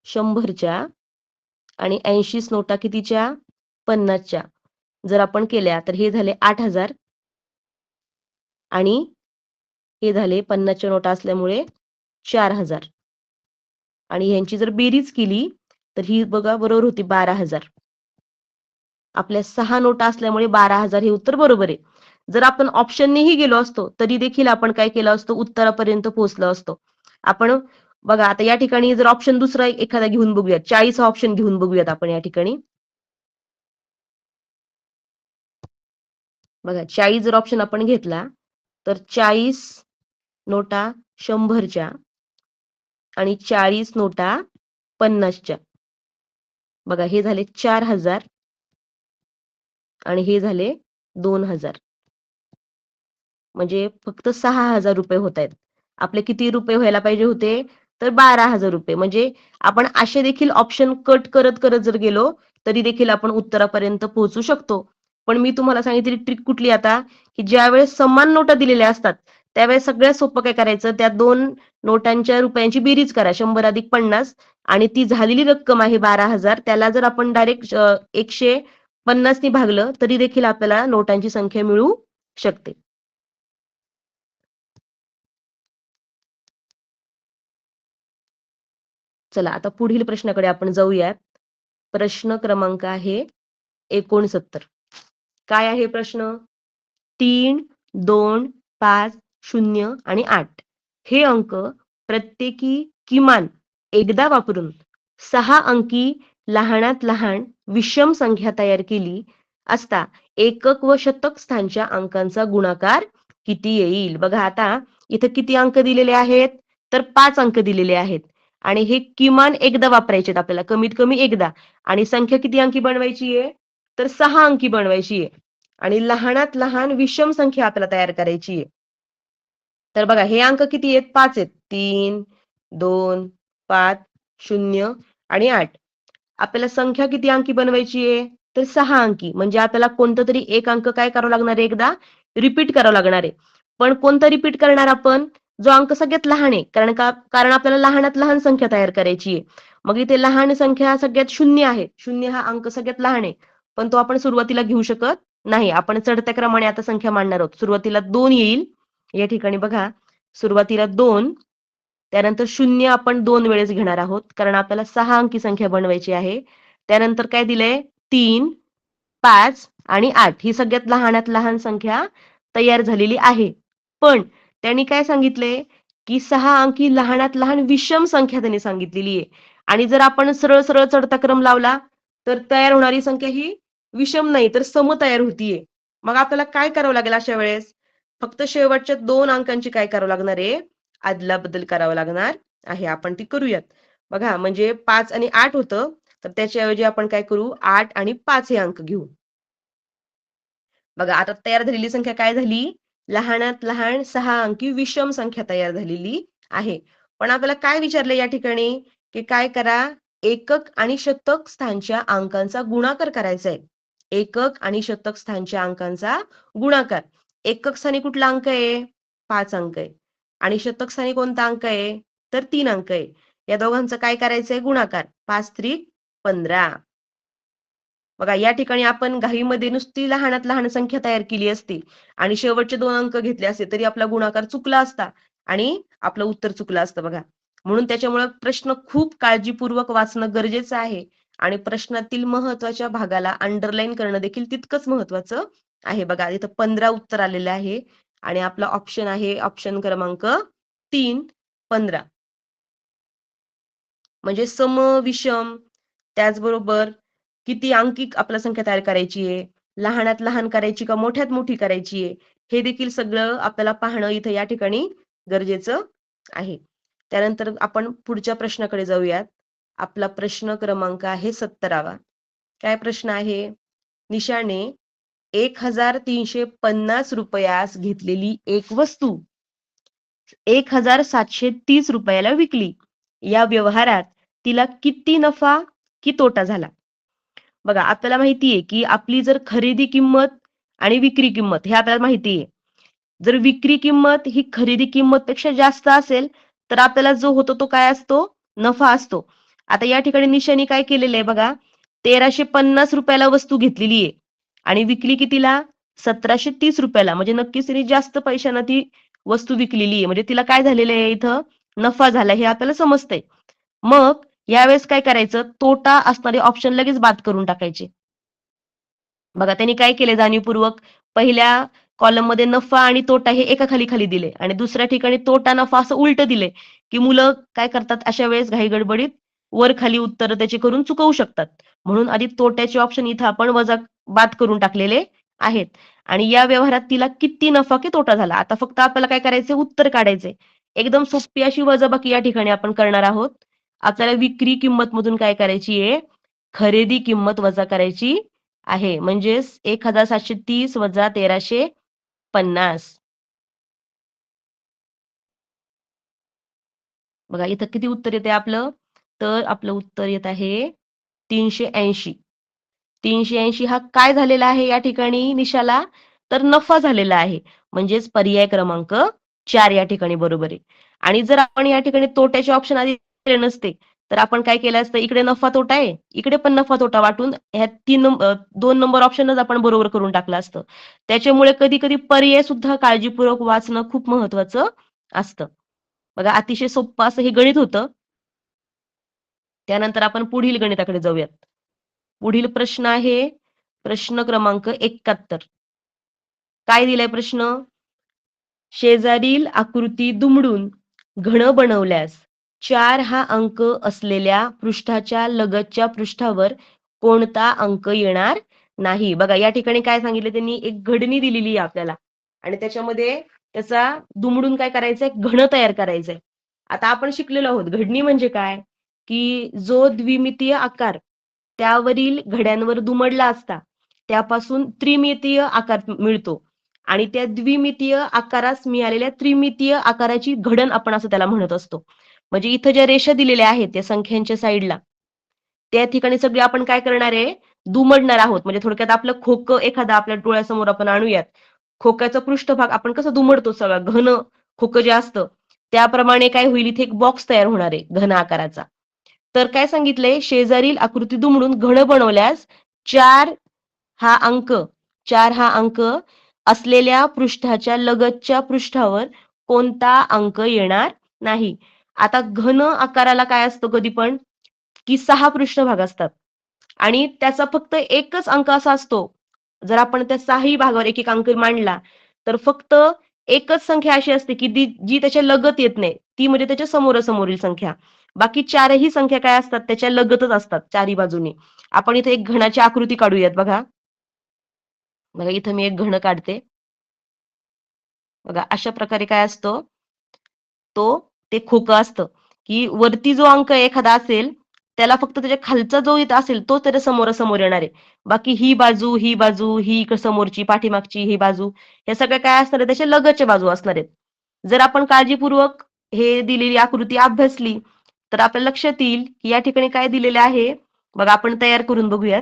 100च्या आणि 80 नोटा कितीच्या? 50च्या. जर आपण केल्या तर हे झाले 8,000 आणि हे झाले 50च्या नोटा असल्यामुळे 4,000 आणि ह्यांची जर बेरीज केली तर ही बघा बरोबर होती 12,000. आपल्या 6 नोटा असल्यामुळे 12,000 हे उत्तर बरोबर आहे. जर आपण ऑप्शननेही गेलो असतो तरी देखील आपण काय केलं असतं, उत्तरापर्यंत पोहोचलो असतो. आपण बघा, आता या ठिकाणी जर ऑप्शन दुसरा एखादा घेऊन बघूयात, 40 हा ऑप्शन घेऊन बघूयात आपण या ठिकाणी. बघा, 40 जर ऑप्शन आपण घेतला तर 40 नोटा 100च्या आणि 40 नोटा 50च्या. बघा, हे झाले 4,000 आणि हे झाले 2,000. म्हणजे फक्त ₹6,000 होत आहेत. आपले किती रुपये व्हायला पाहिजे होते? तर ₹12,000. म्हणजे आपण असे देखील ऑप्शन कट करत करत जर गेलो तरी देखील आपण उत्तरापर्यंत पोहोचू शकतो. पण मी तुम्हाला सांगितलेली ट्रिक कुठली आता, की ज्यावेळेस समान नोटा दिलेल्या असतात त्यावेळेस सगळ्यात सोपं काय करायचं, त्या 2 नोटांच्या रुपयांची बेरीज करा, 100 अधिक 50 आणि ती झालेली रक्कम आहे 12,000, त्याला जर आपण डायरेक्ट 150 ने भागलं तरी देखील आपल्याला नोटांची संख्या मिळू शकते. चला, आता पुढील प्रश्नाकडे आपण जाऊयात. प्रश्न क्रमांक आहे 69. काय आहे प्रश्न? 3, 2, 5, 0 आणि 8 हे अंक प्रत्येकी किमान एकदा वापरून 6 अंकी लहानात लहान विषम संख्या तयार केली असता एकक व शतक स्थानच्या अंकांचा गुणाकार किती येईल? बघा, आता इथं किती अंक दिलेले आहेत? तर 5 अंक दिलेले आहेत आणि हे किमान एकदा वापरायचे आहेत आपल्याला, कमीत कमी एकदा. आणि संख्या किती अंकी बनवायची आहे? तर 6 अंकी बनवायची आहे आणि लहानात लहान विषम संख्या आपल्याला तयार करायची आहे. तर बघा, हे अंक किती आहेत? 5 आहेत. 3, 2, 5, 0 आणि 8. आपल्याला संख्या किती अंकी बनवायची आहे? तर 6 अंकी. म्हणजे आपल्याला कोणतं तरी एक अंक काय करावं लागणार आहे, एकदा रिपीट करावं लागणार आहे. पण कोणता रिपीट करणार आपण? जो अंक सगळ्यात लहान आहे. कारण आपल्याला लहानात लहान संख्या तयार करायची आहे. मग इथे लहान संख्या सगळ्यात 0 आहे. 0 हा अंक सगळ्यात लहान आहे. पण तो आपण सुरुवातीला घेऊ शकत नाही. आपण चढत्या क्रमाने आता संख्या मांडणार आहोत. सुरुवातीला 2 येईल. या ठिकाणी बघा, सुरुवातीला 2, त्यानंतर 0 आपण 2 वेळेस घेणार आहोत कारण आपल्याला 6 अंकी संख्या बनवायची आहे. त्यानंतर काय दिलंय? 3, 5 आणि 8 ही सगळ्यात लहानात लहान संख्या तयार झालेली आहे. पण त्यांनी काय सांगितलंय, की 6 अंकी लहानात लहान विषम संख्या त्यांनी सांगितलेली आहे. आणि जर आपण सरळ सरळ चढता क्रम लावला तर तयार होणारी संख्या ही विषम नाही तर सम तयार होतीये. मग आपल्याला काय करावं लागेल अशा वेळेस? फक्त शेवटच्या 2 अंकांची काय करावं लागणार आहे? अदलाबदल करावं लागणार आहे. आपण ती करूयात. बघा, म्हणजे 5 आणि 8 होतं, तर त्याच्याऐवजी आपण काय करू? 8 आणि 5 हे अंक घेऊ. बघा, आता तयार झालेली संख्या काय झाली? लहानात लहान 6 अंकी विषम संख्या तयार झालेली आहे. पण आपल्याला काय विचारलंय या ठिकाणी, की काय करा? एकक आणि शतक स्थानच्या अंकांचा गुणाकार करायचा आहे. एकक आणि शतक स्थानच्या अंकांचा गुणाकार. एकक स्थानी कुठला अंक आहे? 5 अंक आहे. आणि शतक स्थानी कोणता अंक आहे? तर 3 अंक आहे. या दोघांचं काय करायचंय? गुणाकार. 5 त्रिक 15. बघा या ठिकाणी आपण घाईमध्ये नुसती लहानात लहान संख्या तयार केली असती आणि शेवटचे 2 अंक घेतले असते तरी आपला गुणाकार चुकला असता आणि आपलं उत्तर चुकलं असतं बघा. म्हणून त्याच्यामुळे प्रश्न खूप काळजीपूर्वक वाचणं गरजेचं आहे आणि प्रश्नातील महत्त्वाच्या भागाला अंडरलाईन करणं देखील तितकंच महत्त्वाचं आहे. बघा इथं 15 उत्तर आलेलं आहे आणि आपला ऑप्शन आहे ऑप्शन क्रमांक 3 15. म्हणजे सम, विषम, त्याचबरोबर किती अंकी आपल्याला संख्या तयार करायची आहे, लहानात लहान करायची का मोठ्यात मोठी करायची आहे, हे देखील सगळं आपल्याला पाहणं इथं या ठिकाणी गरजेचं आहे. त्यानंतर आपण पुढच्या प्रश्नाकडे जाऊयात. आपला प्रश्न क्रमांक आहे 17वा. काय प्रश्न आहे? निशाने 1350 रुपयास घेतलेली एक वस्तू 1730 रुपयाला विकली. या व्यवहारात तिला किती नफा की तोटा झाला? बघा आपल्याला माहिती आहे की आपली जर खरेदी किंमत आणि विक्री किंमत हे आपल्याला माहिती आहे. जर विक्री किंमत ही खरेदी किंमत पेक्षा जास्त असेल तर आपल्याला जो होतो तो काय असतो? नफा असतो. आता या ठिकाणी निशाने काय केलेलं आहे बघा 1350 रुपयाला वस्तू घेतलेली आहे आणि विकली कितीला? 1730 रुपयाला म्हणजे नक्कीच तिने जास्त पैशानं ती वस्तू विकलेली आहे म्हणजे तिला काय झालेलं आहे इथं नफा झाला हे आपल्याला समजतंय. मग यावेळेस काय करायचं? तोटा असणारे ऑप्शन लगेच बाद करून टाकायचे. बघा त्यांनी काय केले जाणीवपूर्वक पहिल्या कॉलम मध्ये नफा आणि तोटा हे एका खाली खाली दिले आणि दुसऱ्या ठिकाणी तोटा नफा असं उलट दिले की मुलं काय करतात अशा वेळेस घाई गडबडीत वर खाली उत्तर त्याचे करून चुकवू शकतात. म्हणून आधी तोट्याचे ऑप्शन इथं आपण वजा बाद करून टाकलेले आहेत आणि या व्यवहारात तिला किती नफा की तोटा झाला. आता फक्त आपल्याला काय करायचे उत्तर काढायचे. एकदम सोपी अशी वजाबाकी या ठिकाणी आपण करणार आहोत. आपल्याला विक्री किंमत मधून काय करायची आहे? खरेदी किंमत वजा करायची आहे. म्हणजेच 1730 वजा 1350. बघा इथं किती उत्तर येते आपलं? तर आपलं उत्तर येत आहे 380. 380 हा काय झालेला आहे या ठिकाणी निशाला? तर नफा झालेला आहे. म्हणजेच पर्याय क्रमांक 4 या ठिकाणी बरोबर आहे. आणि जर आपण या ठिकाणी तोट्याचे ऑप्शन आधी दिले नसते, तर आपण काय केलं असतं इकडे नफा तोटा आहे, इकडे पण नफा तोटा वाटून ह्या 2 नंबर ऑप्शनच आपण बरोबर करून टाकलं असतं. त्याच्यामुळे कधी-कधी पर्याय सुद्धा काळजीपूर्वक वाचणं खूप महत्त्वाचं असतं. बघा अतिशय सोप्पं असं हे गणित होतं. त्यानंतर आपण पुढील गणिताकडे जाऊयात. पुढील प्रश्न आहे प्रश्न क्रमांक 71. काय दिलाय प्रश्न? शेजारील आकृती दुमडून घन बनवल्यास 4 हा अंक असलेल्या पृष्ठाच्या लगतच्या पृष्ठावर कोणता अंक येणार नाही? बघा या ठिकाणी काय सांगितलं त्यांनी एक घडणी दिलेली आहे आपल्याला आणि त्याच्यामध्ये त्याचा दुमडून काय करायचंय घन तयार करायचंय. आता आपण शिकलेलो आहोत घडणी म्हणजे काय? की जो द्विमितीय आकार त्यावरील घड्यांवर दुमडला असता त्यापासून त्रिमितीय आकार मिळतो आणि त्या द्विमितीय आकारास मिळालेल्या त्रिमितीय आकाराची घडण आपण असं त्याला म्हणत असतो. म्हणजे इथं ज्या रेषा दिलेल्या आहेत त्या संख्यांच्या साईडला त्या ठिकाणी सगळे आपण काय करणार आहे दुमडणार आहोत. म्हणजे थोडक्यात आपलं खोकं एखादा आपल्या डोळ्यासमोर आपण आणूयात. खोक्याचा पृष्ठभाग आपण कसं दुमडतो सगळा घन खोकं जे असतं त्याप्रमाणे काय होईल इथे एक बॉक्स तयार होणार आहे घन आकाराचा. तर काय सांगितलंय शेजारील आकृती दुमडून घन बनवल्यास 4 हा अंक 4 हा अंक असलेल्या पृष्ठाच्या लगतच्या पृष्ठावर कोणता अंक येणार नाही. आता घन आकाराला काय असतं कधी पण की 6 पृष्ठभाग असतात आणि त्याचा फक्त एकच अंक असा असतो. जर आपण त्या 6ही भागावर एक एक अंक मांडला तर फक्त एकच संख्या अशी असते की जी त्याच्या लगत येत नाही. ती म्हणजे त्याच्या समोरासमोरील संख्या. बाकी 4ही संख्या काय असतात त्याच्या लगतच असतात चारही बाजूनी. आपण इथे एक घनाची आकृती काढूयात बघा. बघा इथं मी एक घन काढते. बघा अशा प्रकारे काय असतं तो ते खोकं असतं की वरती जो अंक एखादा असेल त्याला फक्त त्याच्या खालचा जो येत असेल तो त्याच्या समोरासमोर येणार आहे. बाकी ही बाजू, ही समोरची, पाठीमागची ही बाजू या सगळ्या काय असणार आहे त्याच्या लगतच्या बाजू असणार आहेत. जर आपण काळजीपूर्वक हे दिलेली आकृती अभ्यासली तर आपल्या लक्षात येईल की या ठिकाणी काय दिलेलं आहे बघा आपण तयार करून बघूयात.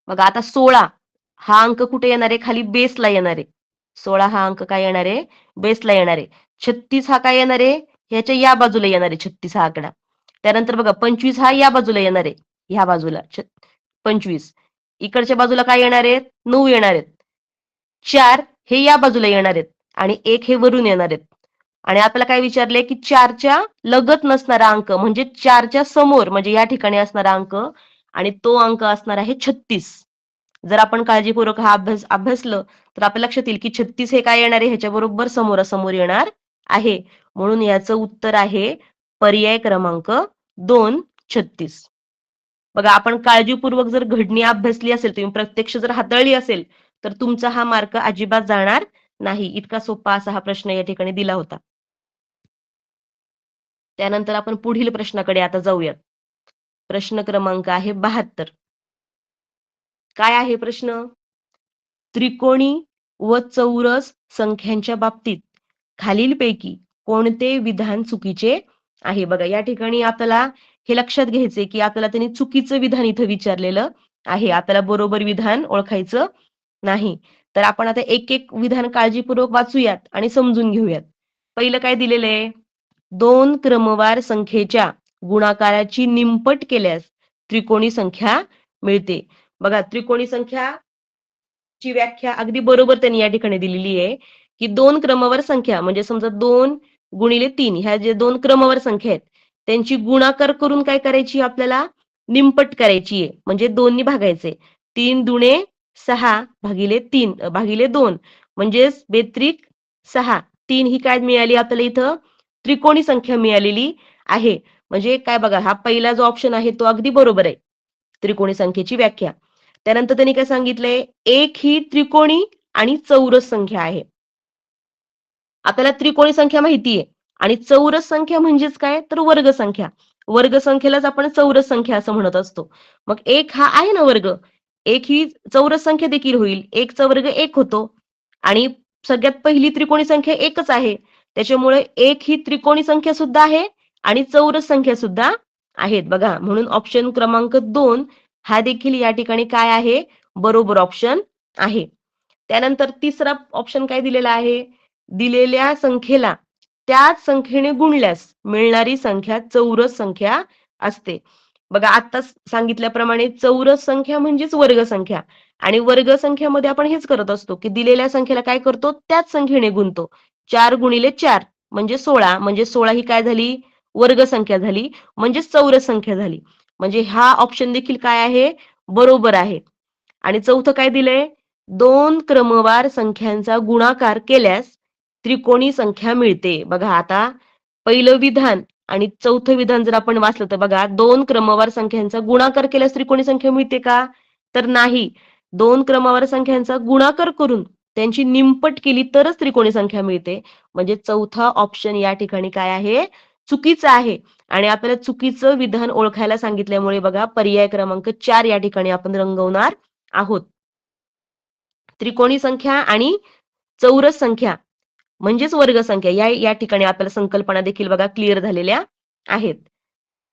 बघा आता 16 हा अंक कुठे येणार आहे खाली बेसला येणार आहे. 16 हा अंक काय येणार आहे बेसला येणार आहे. 36 हा काय येणार आहे ह्याच्या या बाजूला येणार आहे 36 हा आकडा. त्यानंतर बघा 25 हा या बाजूला येणार आहे ह्या बाजूला 25, इकडच्या बाजूला काय येणार आहेत 9 येणार आहेत, 4 हे या बाजूला येणार आहेत आणि 1 हे वरून येणार आहेत. आणि आपल्याला काय विचारले की 4च्या लगत नसणारा अंक म्हणजे 4च्या समोर म्हणजे या ठिकाणी असणारा अंक आणि तो अंक असणार आहे 36. जर आपण काळजीपूर्वक हा अभ्यासलं तर आपल्या लक्षात येईल की 36 हे काय येणार आहे ह्याच्या बरोबर समोरासमोर येणार आहे. म्हणून याचं उत्तर आहे पर्याय क्रमांक 2, 36. बघा आपण काळजीपूर्वक जर घडणी अभ्यासली असेल, तुम्ही प्रत्यक्ष जर हाताळली असेल तर तुमचा हा मार्क अजिबात जाणार नाही. इतका सोपा असा हा प्रश्न या ठिकाणी दिला होता. त्यानंतर आपण पुढील प्रश्नाकडे आता जाऊयात. प्रश्न क्रमांक आहे 72. काय आहे प्रश्न? त्रिकोणी व चौरस संख्यांच्या बाबतीत खालीलपैकी कोणते विधान चुकीचे आहे? बघा या ठिकाणी आपल्याला हे लक्षात घ्यायचे की आपल्याला त्यांनी चुकीचं विधान इथं विचारलेलं आहे. आपल्याला बरोबर विधान ओळखायचं नाही. तर आपण आता एक एक विधान काळजीपूर्वक वाचूयात आणि समजून घेऊयात. पहिलं काय दिलेलं आहे? 2 क्रमवार संख्येच्या गुणाकाराची निमपट केल्यास त्रिकोणी संख्या मिळते. बघा त्रिकोणी संख्या ची व्याख्या अगदी बरोबर त्यांनी या ठिकाणी दिलेली आहे की 2 क्रमवार संख्या म्हणजे समजा 2 गुणिले 3 ह्या जे 2 क्रमवार संख्या आहेत त्यांची गुणाकार करून काय करायची आपल्याला निमपट करायची आहे म्हणजे 2 नी भागायचे. 3 दुणे 6 भागिले 3 भागिले 2 म्हणजेच बेत्रिक 6. 3 ही काय मिळाली आपल्याला इथं त्रिकोणी संख्या मिळालेली आहे. म्हणजे काय बघा हा पहिला जो ऑप्शन आहे तो अगदी बरोबर आहे. त्रिकोणी संख्येची व्याख्या. त्यानंतर त्यांनी काय सांगितलंय? 1 ही त्रिकोणी आणि चौरस संख्या आहे. आपल्याला त्रिकोणी संख्या माहिती आहे आणि चौरस संख्या म्हणजेच काय तर वर्ग संख्या. वर्ग संख्येलाच आपण चौरस संख्या असं म्हणत असतो. मग 1 हा आहे ना वर्ग. 1 ही चौरस संख्या देखील होईल. 1 चा वर्ग 1 होतो आणि सगळ्यात पहिली त्रिकोणी संख्या 1च आहे. त्याच्यामुळे 1 ही त्रिकोणी संख्या सुद्धा आहे आणि चौरस संख्या सुद्धा आहेत बघा. म्हणून ऑप्शन क्रमांक 2 हा देखील या ठिकाणी काय आहे? बरोबर ऑप्शन आहे. त्यानंतर तिसरा ऑप्शन काय दिलेला आहे? दिलेल्या संख्येला त्याच संख्येने गुणल्यास मिळणारी संख्या चौरस संख्या असते. बघा आत्ताच सांगितल्याप्रमाणे चौरस संख्या म्हणजेच वर्ग संख्या आणि वर्ग संख्यामध्ये आपण हेच करत असतो की दिलेल्या संख्येला काय करतो त्याच संख्येने गुणतो. 4 गुणिले 4 म्हणजे 16 म्हणजे 16 ही काय झाली वर्ग संख्या झाली म्हणजे चौरस संख्या झाली. म्हणजे हा ऑप्शन देखील काय आहे बरोबर आहे. आणि चौथं काय दिलंय? 2 क्रमवार संख्यांचा गुणाकार केल्यास त्रिकोणी संख्या मिळते. बघा आता पहिलं विधान आणि चौथं विधान जर आपण वाचलं तर बघा 2 क्रमवार संख्यांचा गुणाकार केल्यास त्रिकोणी संख्या मिळते का? तर नाही. 2 क्रमवार संख्यांचा गुणाकार करून त्यांची निमपट केली तरच त्रिकोणी संख्या मिळते. म्हणजे चौथा ऑप्शन या ठिकाणी काय आहे? चुकीचं आहे. आणि आपल्याला चुकीचं विधान ओळखायला सांगितल्यामुळे बघा पर्याय क्रमांक 4 या ठिकाणी आपण रंगवणार आहोत. त्रिकोणी संख्या आणि चौरस संख्या म्हणजेच वर्ग संख्या या या ठिकाणी आपल्याला संकल्पना देखील बघा क्लिअर झालेल्या आहेत.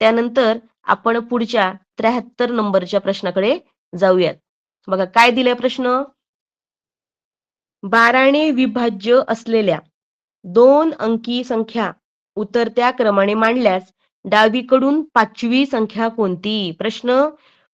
त्यानंतर आपण पुढच्या 73 नंबरच्या प्रश्नाकडे जाऊयात. बघा काय दिलाय प्रश्न? 12ने विभाज्य असलेल्या 2 अंकी संख्या उतरत्या क्रमाने मांडल्यास डावीकडून 5वी संख्या कोणती? प्रश्न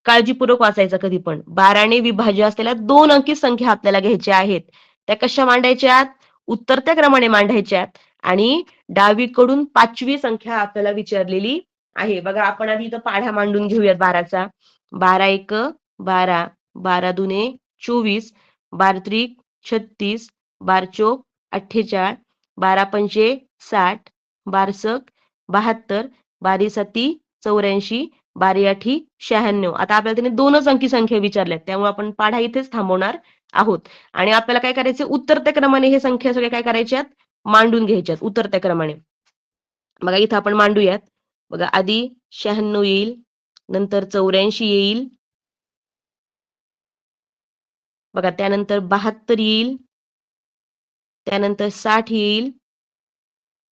काळजीपूर्वक वाचायचा कधी पण. 12ने विभाज्य असलेल्या 2 अंकी संख्या आपल्याला घ्यायच्या आहेत. त्या कशा मांडायच्यात? उतरत्या क्रमाने मांडायच्यात आणि डावीकडून 5वी संख्या आपल्याला विचारलेली आहे. बघा आपण आधी इथं पाढा मांडून घेऊयात 12चा. 12 एक 12, 12 दुने 24, 12 त्रिक 36, 12 चोक 48, 12 पंचे 60, 12 सक 72, 12 सती 84, 12 आठी 96. आता आपल्याला त्याने 2च अंकी संख्या विचारल्यात त्यामुळे आपण पाढा इथेच थांबवणार आहोत. आणि आपल्याला काय करायचे उतरत्या क्रमाने हे संख्या सगळ्या काय करायच्यात मांडून घ्यायच्यात उतरत्या क्रमाने. बघा इथं आपण मांडूयात. बघा आधी 96 येईल, नंतर 84 येईल. बघा त्यानंतर 72 येईल, त्यानंतर 60 येईल,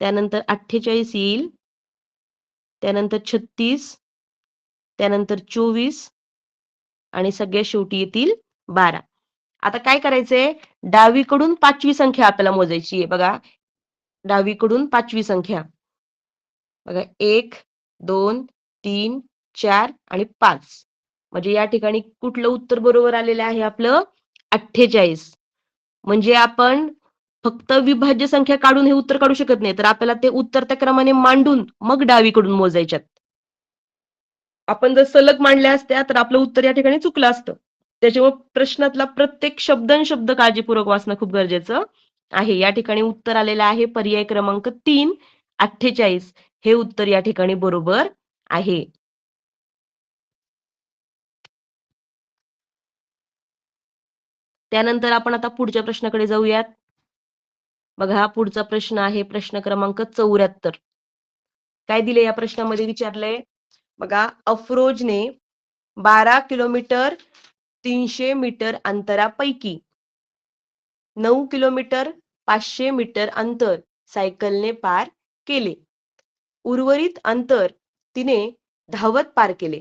त्यानंतर 48 येईल, त्यानंतर 36, त्यानंतर 24 आणि सगळ्यात शेवटी येतील 12. आता काय करायचंय डावीकडून 5वी संख्या आपल्याला मोजायची आहे. बघा डावीकडून 5वी संख्या. बघा 1, 2, 3, 4 आणि 5. म्हणजे या ठिकाणी कुठलं उत्तर बरोबर आलेलं आहे आपलं 48. म्हणजे आपण फक्त विभाज्य संख्या काढून हे उत्तर काढू शकत नाही, तर आपल्याला ते उत्तर त्या क्रमाने मांडून मग डावीकडून मोजायच्यात. आपण जर सलग मांडल्या असत्या तर आपलं उत्तर या ठिकाणी चुकलं असतं. त्याच्यामुळे प्रश्नातला प्रत्येक शब्द काळजीपूर्वक वाचणं खूप गरजेचं आहे. या ठिकाणी उत्तर आलेलं आहे पर्याय क्रमांक 3, 48 हे उत्तर या ठिकाणी बरोबर आहे. त्यानंतर आपण आता पुढच्या प्रश्नाकडे जाऊयात. बघा हा पुढचा प्रश्न आहे प्रश्न क्रमांक 74. काय दिले या प्रश्नामध्ये विचारलंय? बघा अफरोजने 12 किलोमीटर 300 मीटर अंतरापैकी 9 किलोमीटर 500 मीटर अंतर सायकलने पार केले. उर्वरित अंतर तिने धावत पार केले.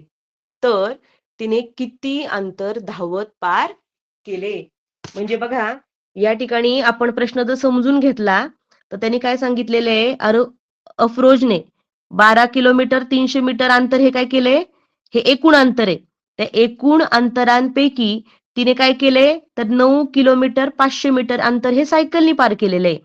तर तिने किती अंतर धावत पार केले? म्हणजे बघा या ठिकाणी आपण प्रश्न जर समजून घेतला तर त्यांनी काय सांगितलेले आहे? अफरोजने 12 किलोमीटर 300 मीटर अंतर हे काय केले? हे एकूण अंतर आहे. त्या एकूण अंतरांपैकी तिने काय केले? तर 9 किलोमीटर 500 मीटर अंतर हे सायकलनी पार केलेलं आहे.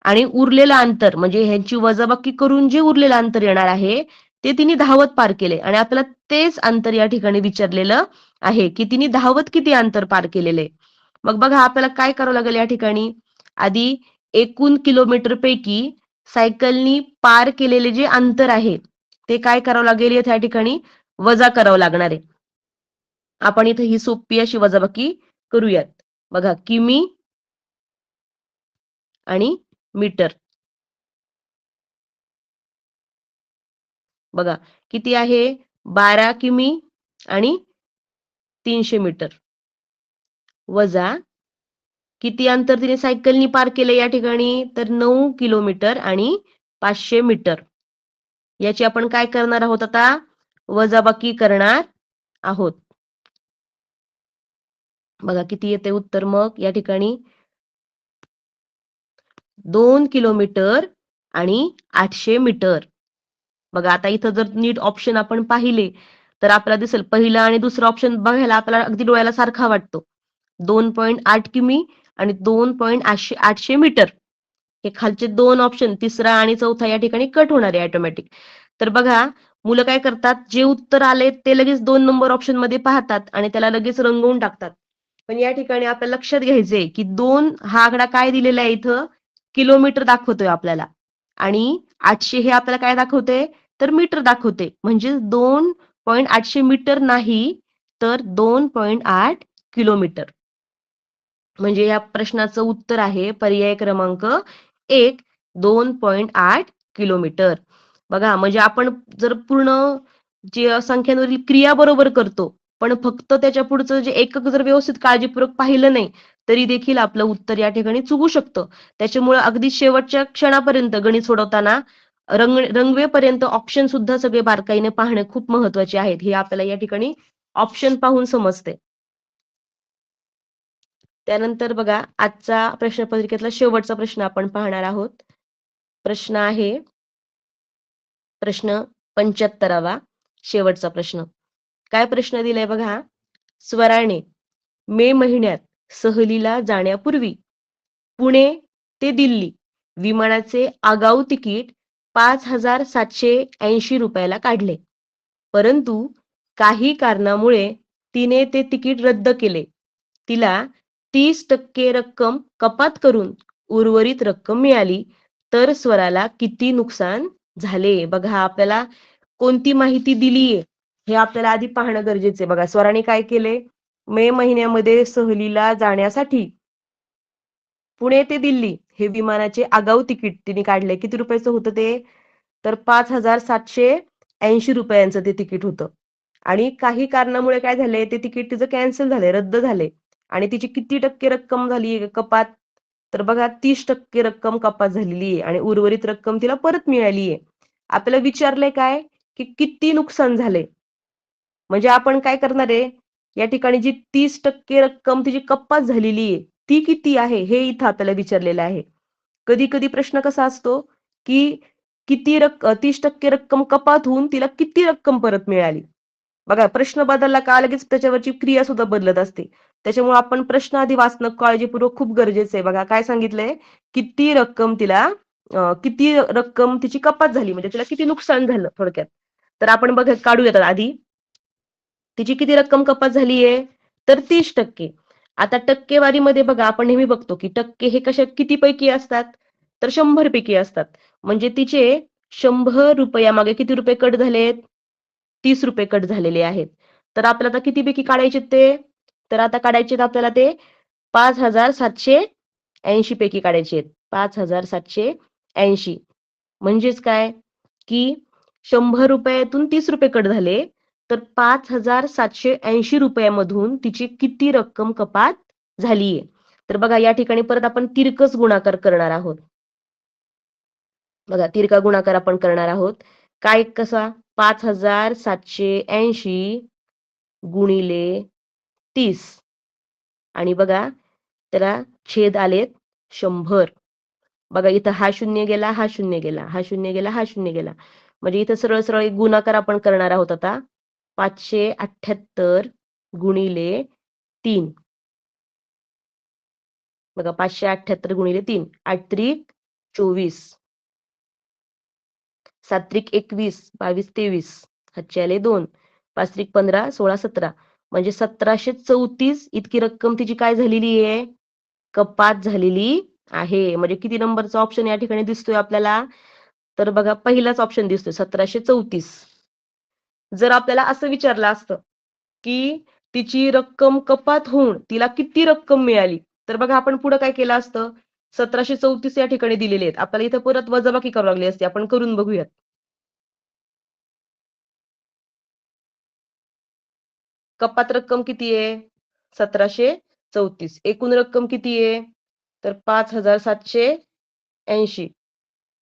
आणि उरलेलं अंतर म्हणजे ह्यांची वजाबाकी करून जे उरलेलं अंतर येणार आहे ते तिने धावत पार केले आणि आपल्याला तेच अंतर या ठिकाणी विचारलेलं आहे की तिने धावत किती अंतर पार केलेले. मग बघा आपल्याला काय करावं लागेल या ठिकाणी? आधी एकूण किलोमीटर पैकी सायकलनी पार केलेले जे अंतर आहे ते काय करावं लागेल या ठिकाणी वजा करावं लागणार आहे. आपण इथे ही सोपी अशी वजाबाकी करूयात. बघा किमी आणि मीटर. बघा किती आहे? 12 किमी आणि 300 मीटर वजा किती अंतर तिने सायकलनी पार केले या ठिकाणी? तर 9 किलोमीटर आणि 500 मीटर. याची आपण काय करणार आहोत आता? वजाबाकी करणार आहोत. बघा किती येते उत्तर मग या ठिकाणी? 2 किलोमीटर आणि 800 मीटर. बघा आता इथं जर नीट ऑप्शन आपण पाहिले तर आपल्याला दिसेल पहिला आणि दुसरा ऑप्शन बघायला आपल्याला अगदी डोळ्याला सारखा वाटतो. 2.8 किमी आणि 2.800 मीटर. हे खालचे दोन ऑप्शन तिसरा आणि चौथा या ठिकाणी कट होणार आहे ऑटोमॅटिक. तर बघा मुलं काय करतात? जे उत्तर आले ते लगेच 2 नंबर ऑप्शन मध्ये पाहतात आणि त्याला लगेच रंगवून टाकतात. पण या ठिकाणी आपल्याला लक्षात घ्यायचंय की 2 हा आकडा काय दिलेला आहे इथं? किलोमीटर दाखवतोय आपल्याला आणि 800 हे आपल्याला काय दाखवते? तर मीटर दाखवते. म्हणजे 2.800 मीटर नाही तर 2.8 किलोमीटर. म्हणजे या प्रश्नाचं उत्तर आहे पर्याय क्रमांक 1, 2.8 किलोमीटर. बघा म्हणजे आपण जर पूर्ण जे संख्यांवरील क्रिया बरोबर करतो पण फक्त त्याच्या पुढचं जे एकक जर व्यवस्थित काळजीपूर्वक पाहिलं नाही तरी देखील आपलं उत्तर या ठिकाणी चुकू शकतं. त्याच्यामुळे अगदी शेवटच्या क्षणापर्यंत गणित सोडवताना रंगवेपर्यंत ऑप्शन सुद्धा सगळे बारकाईने पाहणे खूप महत्वाचे आहेत. हे आपल्याला या ठिकाणी ऑप्शन पाहून समजते. त्यानंतर बघा आजचा प्रश्नपत्रिकेतला शेवटचा प्रश्न आपण पाहणार आहोत. प्रश्न आहे प्रश्न 75वा शेवटचा प्रश्न. काय प्रश्न दिलाय बघा? स्वराने मे महिन्यात सहलीला जाण्यापूर्वी पुणे ते दिल्ली विमानाचे आगाऊ तिकीट 5,780 रुपयाला काढले. परंतु काही कारणामुळे तिने ते तिकीट रद्द केले. तिला 30% रक्कम कपात करून उर्वरित रक्कम मिळाली तर स्वराला किती नुकसान झाले? बघा आपल्याला कोणती माहिती दिलीये हे आपल्याला आधी पाहणं गरजेचं आहे. बघा स्वराने काय केले? मे महिन्यामध्ये सहलीला जाण्यासाठी पुणे ते दिल्ली हे विमानाचे आगाऊ तिकीट तिने काढले. किती रुपयाचं होतं ते? तर 5,780 रुपयांचं ते तिकीट होतं. आणि काही कारणामुळे काय झालंय ते तिकीट तिचं कॅन्सल झालंय, रद्द झाले. आणि तिची किती टक्के रक्कम झाली कपात? तर बघा 30% रक्कम कपात झालेली आहे आणि उर्वरित रक्कम तिला परत मिळाली आहे. आपल्याला विचारलंय काय की किती नुकसान झाले? म्हणजे आपण काय करणार आहे? या ठिकाणी जी 30% रक्कम तिची कपात झालेली आहे ती किती आहे हे इथं आपल्याला विचारलेलं आहे. कधी कधी प्रश्न कसा असतो की किती 30% रक्कम कपात होऊन तिला किती रक्कम परत मिळाली. बघा प्रश्न बदलला का लगेच त्याच्यावरची क्रिया सुद्धा बदलत असते. त्याच्यामुळे आपण प्रश्न आधी वाचणं काळजीपूर्वक खूप गरजेचं आहे. बघा काय सांगितलंय, किती रक्कम तिला किती रक्कम तिची कपात झाली म्हणजे तिला किती नुकसान झालं थोडक्यात. तर आपण बघा काढूयात आधी. तिची किती रक्कम कपात झालीये? तर 30%. आता टक्केवारीमध्ये बघा आपण नेहमी बघतो की टक्के हे किती पैकी असतात? तर 100 पैकी असतात. म्हणजे तिचे 100 रुपयामागे किती रुपये कट झालेत? 30 रुपये कट झालेले आहेत. तर आपल्याला आता किती पैकी काढायचे ते? तर आता काढायचे आपल्याला ते 5,780 पैकी काढायचे आहेत. 5,780 म्हणजेच काय? की 100 रुपयातून 30 रुपये कट झाले, तर 5,780 रुपयामधून तिची किती रक्कम कपात झालीये. तर बघा या ठिकाणी परत आपण तिरकस गुणाकार करणार आहोत. बघा तिरका गुणाकार आपण करणार आहोत. काय कसा? 5,780 गुणिले 30 आणि बघा त्याला छेद आलेत 100. बघा इथं हा शून्य गेला, हा शून्य गेला, हा शून्य गेला, हा शून्य गेला. म्हणजे इथं सरळ सरळ एक गुणाकार आपण करणार आहोत आता. 578 गुणिले 3. बघा 578 गुणिले 3. 8 त्रिक 24. 7 त्रिक 21, 22 23. हातचे आले 2. 5 त्रिक 15, 16 17. म्हणजे 1734 इतकी रक्कम तिची काय झालेली आहे? कपात झालेली आहे. म्हणजे किती नंबरचा ऑप्शन या ठिकाणी दिसतोय आपल्याला? तर बघा पहिलाच ऑप्शन दिसतोय 1734. जर आपल्याला असं विचारलं असतं, की तिची रक्कम कपात होऊन तिला किती रक्कम मिळाली? तर बघा आपण पुढे काय केलं असतं? 1734 या ठिकाणी दिलेले आहेत. आपल्याला इथं परत वजाबाकी करावी लागली असती. आपण करून बघूयात. कपात रक्कम किती आहे? 1734. एकूण रक्कम किती आहे? तर 5,780.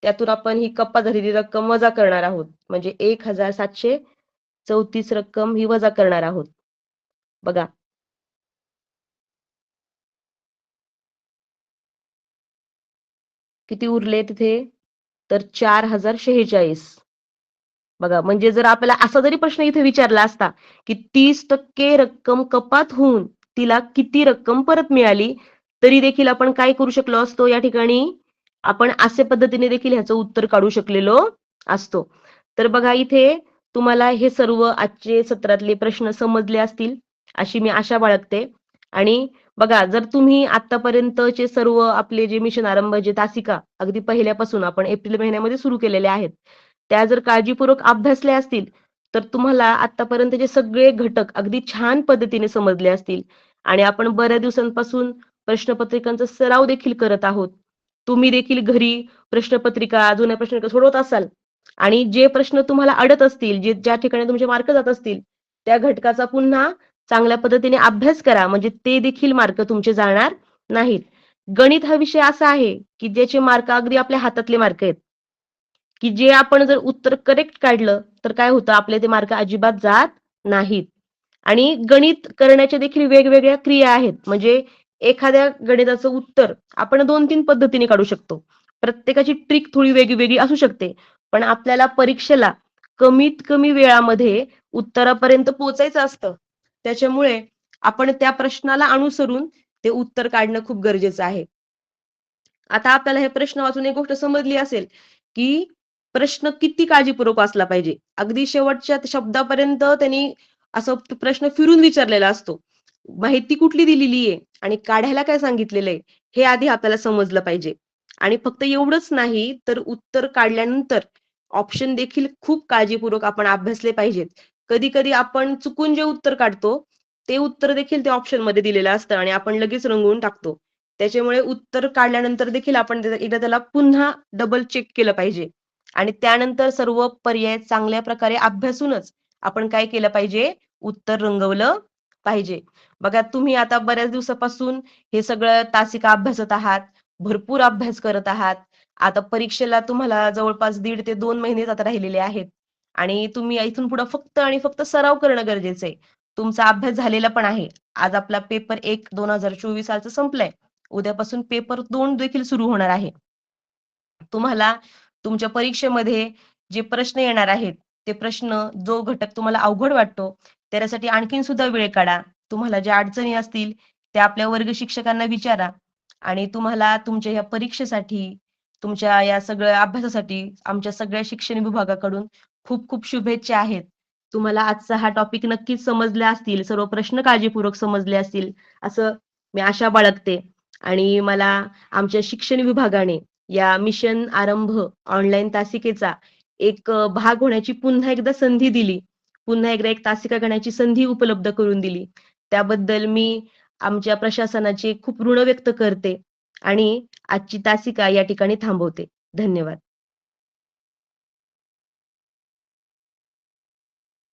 त्यातून आपण ही कपात झालेली रक्कम वजा करणार आहोत. म्हणजे 1,734 रक्कम ही वजा करणार आहोत. बघा किती उरले तिथे? तर 4,046. बघा म्हणजे जर आपल्याला असा जरी प्रश्न इथे विचारला असता, की 30% रक्कम कपात होऊन तिला किती रक्कम परत मिळाली, तरी देखील आपण काय करू शकलो असतो या ठिकाणी? आपण अशा पद्धतीने देखील ह्याचं उत्तर काढू शकलेलो असतो. तर बघा इथे तुम्हाला हे सर्व आजचे सत्रातले प्रश्न समजले असतील, अशी मी आशा बाळगते. आणि बघा जर तुम्ही आतापर्यंतचे सर्व आपले जे मिशन आरंभ जे तासिका अगदी पहिल्यापासून आपण एप्रिल महिन्यामध्ये सुरू केलेले आहेत, त्या जर काळजीपूर्वक अभ्यासल्या असतील, तर तुम्हाला आतापर्यंतचे सगळे घटक अगदी छान पद्धतीने समजले असतील. आणि आपण बऱ्याच दिवसांपासून प्रश्नपत्रिकांचा सराव देखील करत आहोत. तुम्ही देखील घरी प्रश्नपत्रिका, जुन्या प्रश्नपत्रिका सोडवत असाल आणि जे प्रश्न तुम्हाला अडत असतील, ज्या ठिकाणी तुमचे मार्क जात असतील, त्या घटकाचा पुन्हा चांगल्या पद्धतीने अभ्यास करा. म्हणजे ते देखील मार्क तुमचे जाणार नाहीत. गणित हा विषय असा आहे, की ज्याचे मार्क अगदी आपल्या हातातले मार्क आहेत. की जे आपण जर उत्तर करेक्ट काढलं, तर काय होतं आपले ते मार्क अजिबात जात नाहीत. आणि गणित करण्याच्या देखील वेगवेगळ्या क्रिया आहेत. म्हणजे एखाद्या गणिताचं उत्तर आपण 2-3 पद्धतीने काढू शकतो. प्रत्येकाची ट्रिक थोडी वेगळी असू शकते. पण आपल्याला परीक्षेला कमीत कमी वेळामध्ये उत्तरापर्यंत पोहोचायचं असतं. त्याच्यामुळे आपण त्या प्रश्नाला अनुसरून ते उत्तर काढणं खूप गरजेचं आहे. आता आपल्याला हे प्रश्न वाचून एक गोष्ट समजली असेल, की प्रश्न किती काळजीपूर्वक वाचला पाहिजे. अगदी शेवटच्या शब्दापर्यंत त्यांनी असं प्रश्न फिरून विचारलेला असतो. माहिती कुठली दिलेली आहे आणि काढायला काय सांगितलेलं आहे, हे आधी आपल्याला समजलं पाहिजे. आणि फक्त एवढंच नाही, तर उत्तर काढल्यानंतर ऑप्शन देखील खूप काळजीपूर्वक आपण अभ्यासले पाहिजेत. कधी-कधी आपण चुकून जे उत्तर काढतो, ते उत्तर देखील त्या ऑप्शनमध्ये दिलेलं असतं आणि आपण लगेच रंगवून टाकतो. त्याच्यामुळे उत्तर काढल्यानंतर देखील आपण एकदा त्याला पुन्हा डबल चेक केलं पाहिजे. आणि त्यानंतर सर्व पर्याय चांगल्या प्रकारे अभ्यासूनच आपण काय केलं पाहिजे? उत्तर रंगवलं पाहिजे. बघा तुम्ही आता बऱ्याच दिवसापासून हे सगळं तासिका अभ्यासत आहात. भरपूर अभ्यास करत आहात. आता परीक्षेला तुम्हाला जवळपास 1.5 ते 2 महिनेच आता राहिलेले आहेत. आणि तुम्ही इथून पुढे फक्त आणि फक्त सराव करणं गरजेचं आहे. तुमचा अभ्यास झालेला पण आहे. आज आपला पेपर 1 2024 सालचा संपलाय. उद्यापासून पेपर 2 देखील सुरू होणार आहे. तुम्हाला तुमच्या परीक्षेमध्ये जे प्रश्न येणार आहेत, ते प्रश्न जो घटक तुम्हाला अवघड वाटतो, त्याच्यासाठी आणखीन सुद्धा वेळ काढा. तुम्हाला ज्या अडचणी असतील, त्या आपल्या वर्ग शिक्षकांना विचारा आणि तुम्हाला तुमच्या ह्या परीक्षेसाठी, तुमच्या या सगळ्या अभ्यासासाठी आमच्या सगळ्या शिक्षण विभागाकडून खूप खूप शुभेच्छा आहेत. तुम्हाला आजचा हा टॉपिक नक्कीच समजला असतील, सर्व प्रश्न काळजीपूर्वक समजले असतील, असं मी आशा बाळगते आणि मला आमच्या शिक्षण विभागाने या मिशन आरंभ ऑनलाईन तासिकेचा एक भाग होण्याची पुन्हा एकदा संधी दिली. पुन्हा एकदा एक तासिका घेण्याची संधी उपलब्ध करून दिली. त्याबद्दल मी आमच्या प्रशासनाचे खूप ऋण व्यक्त करते आणि आजची तासिका या ठिकाणी थांबवते. धन्यवाद.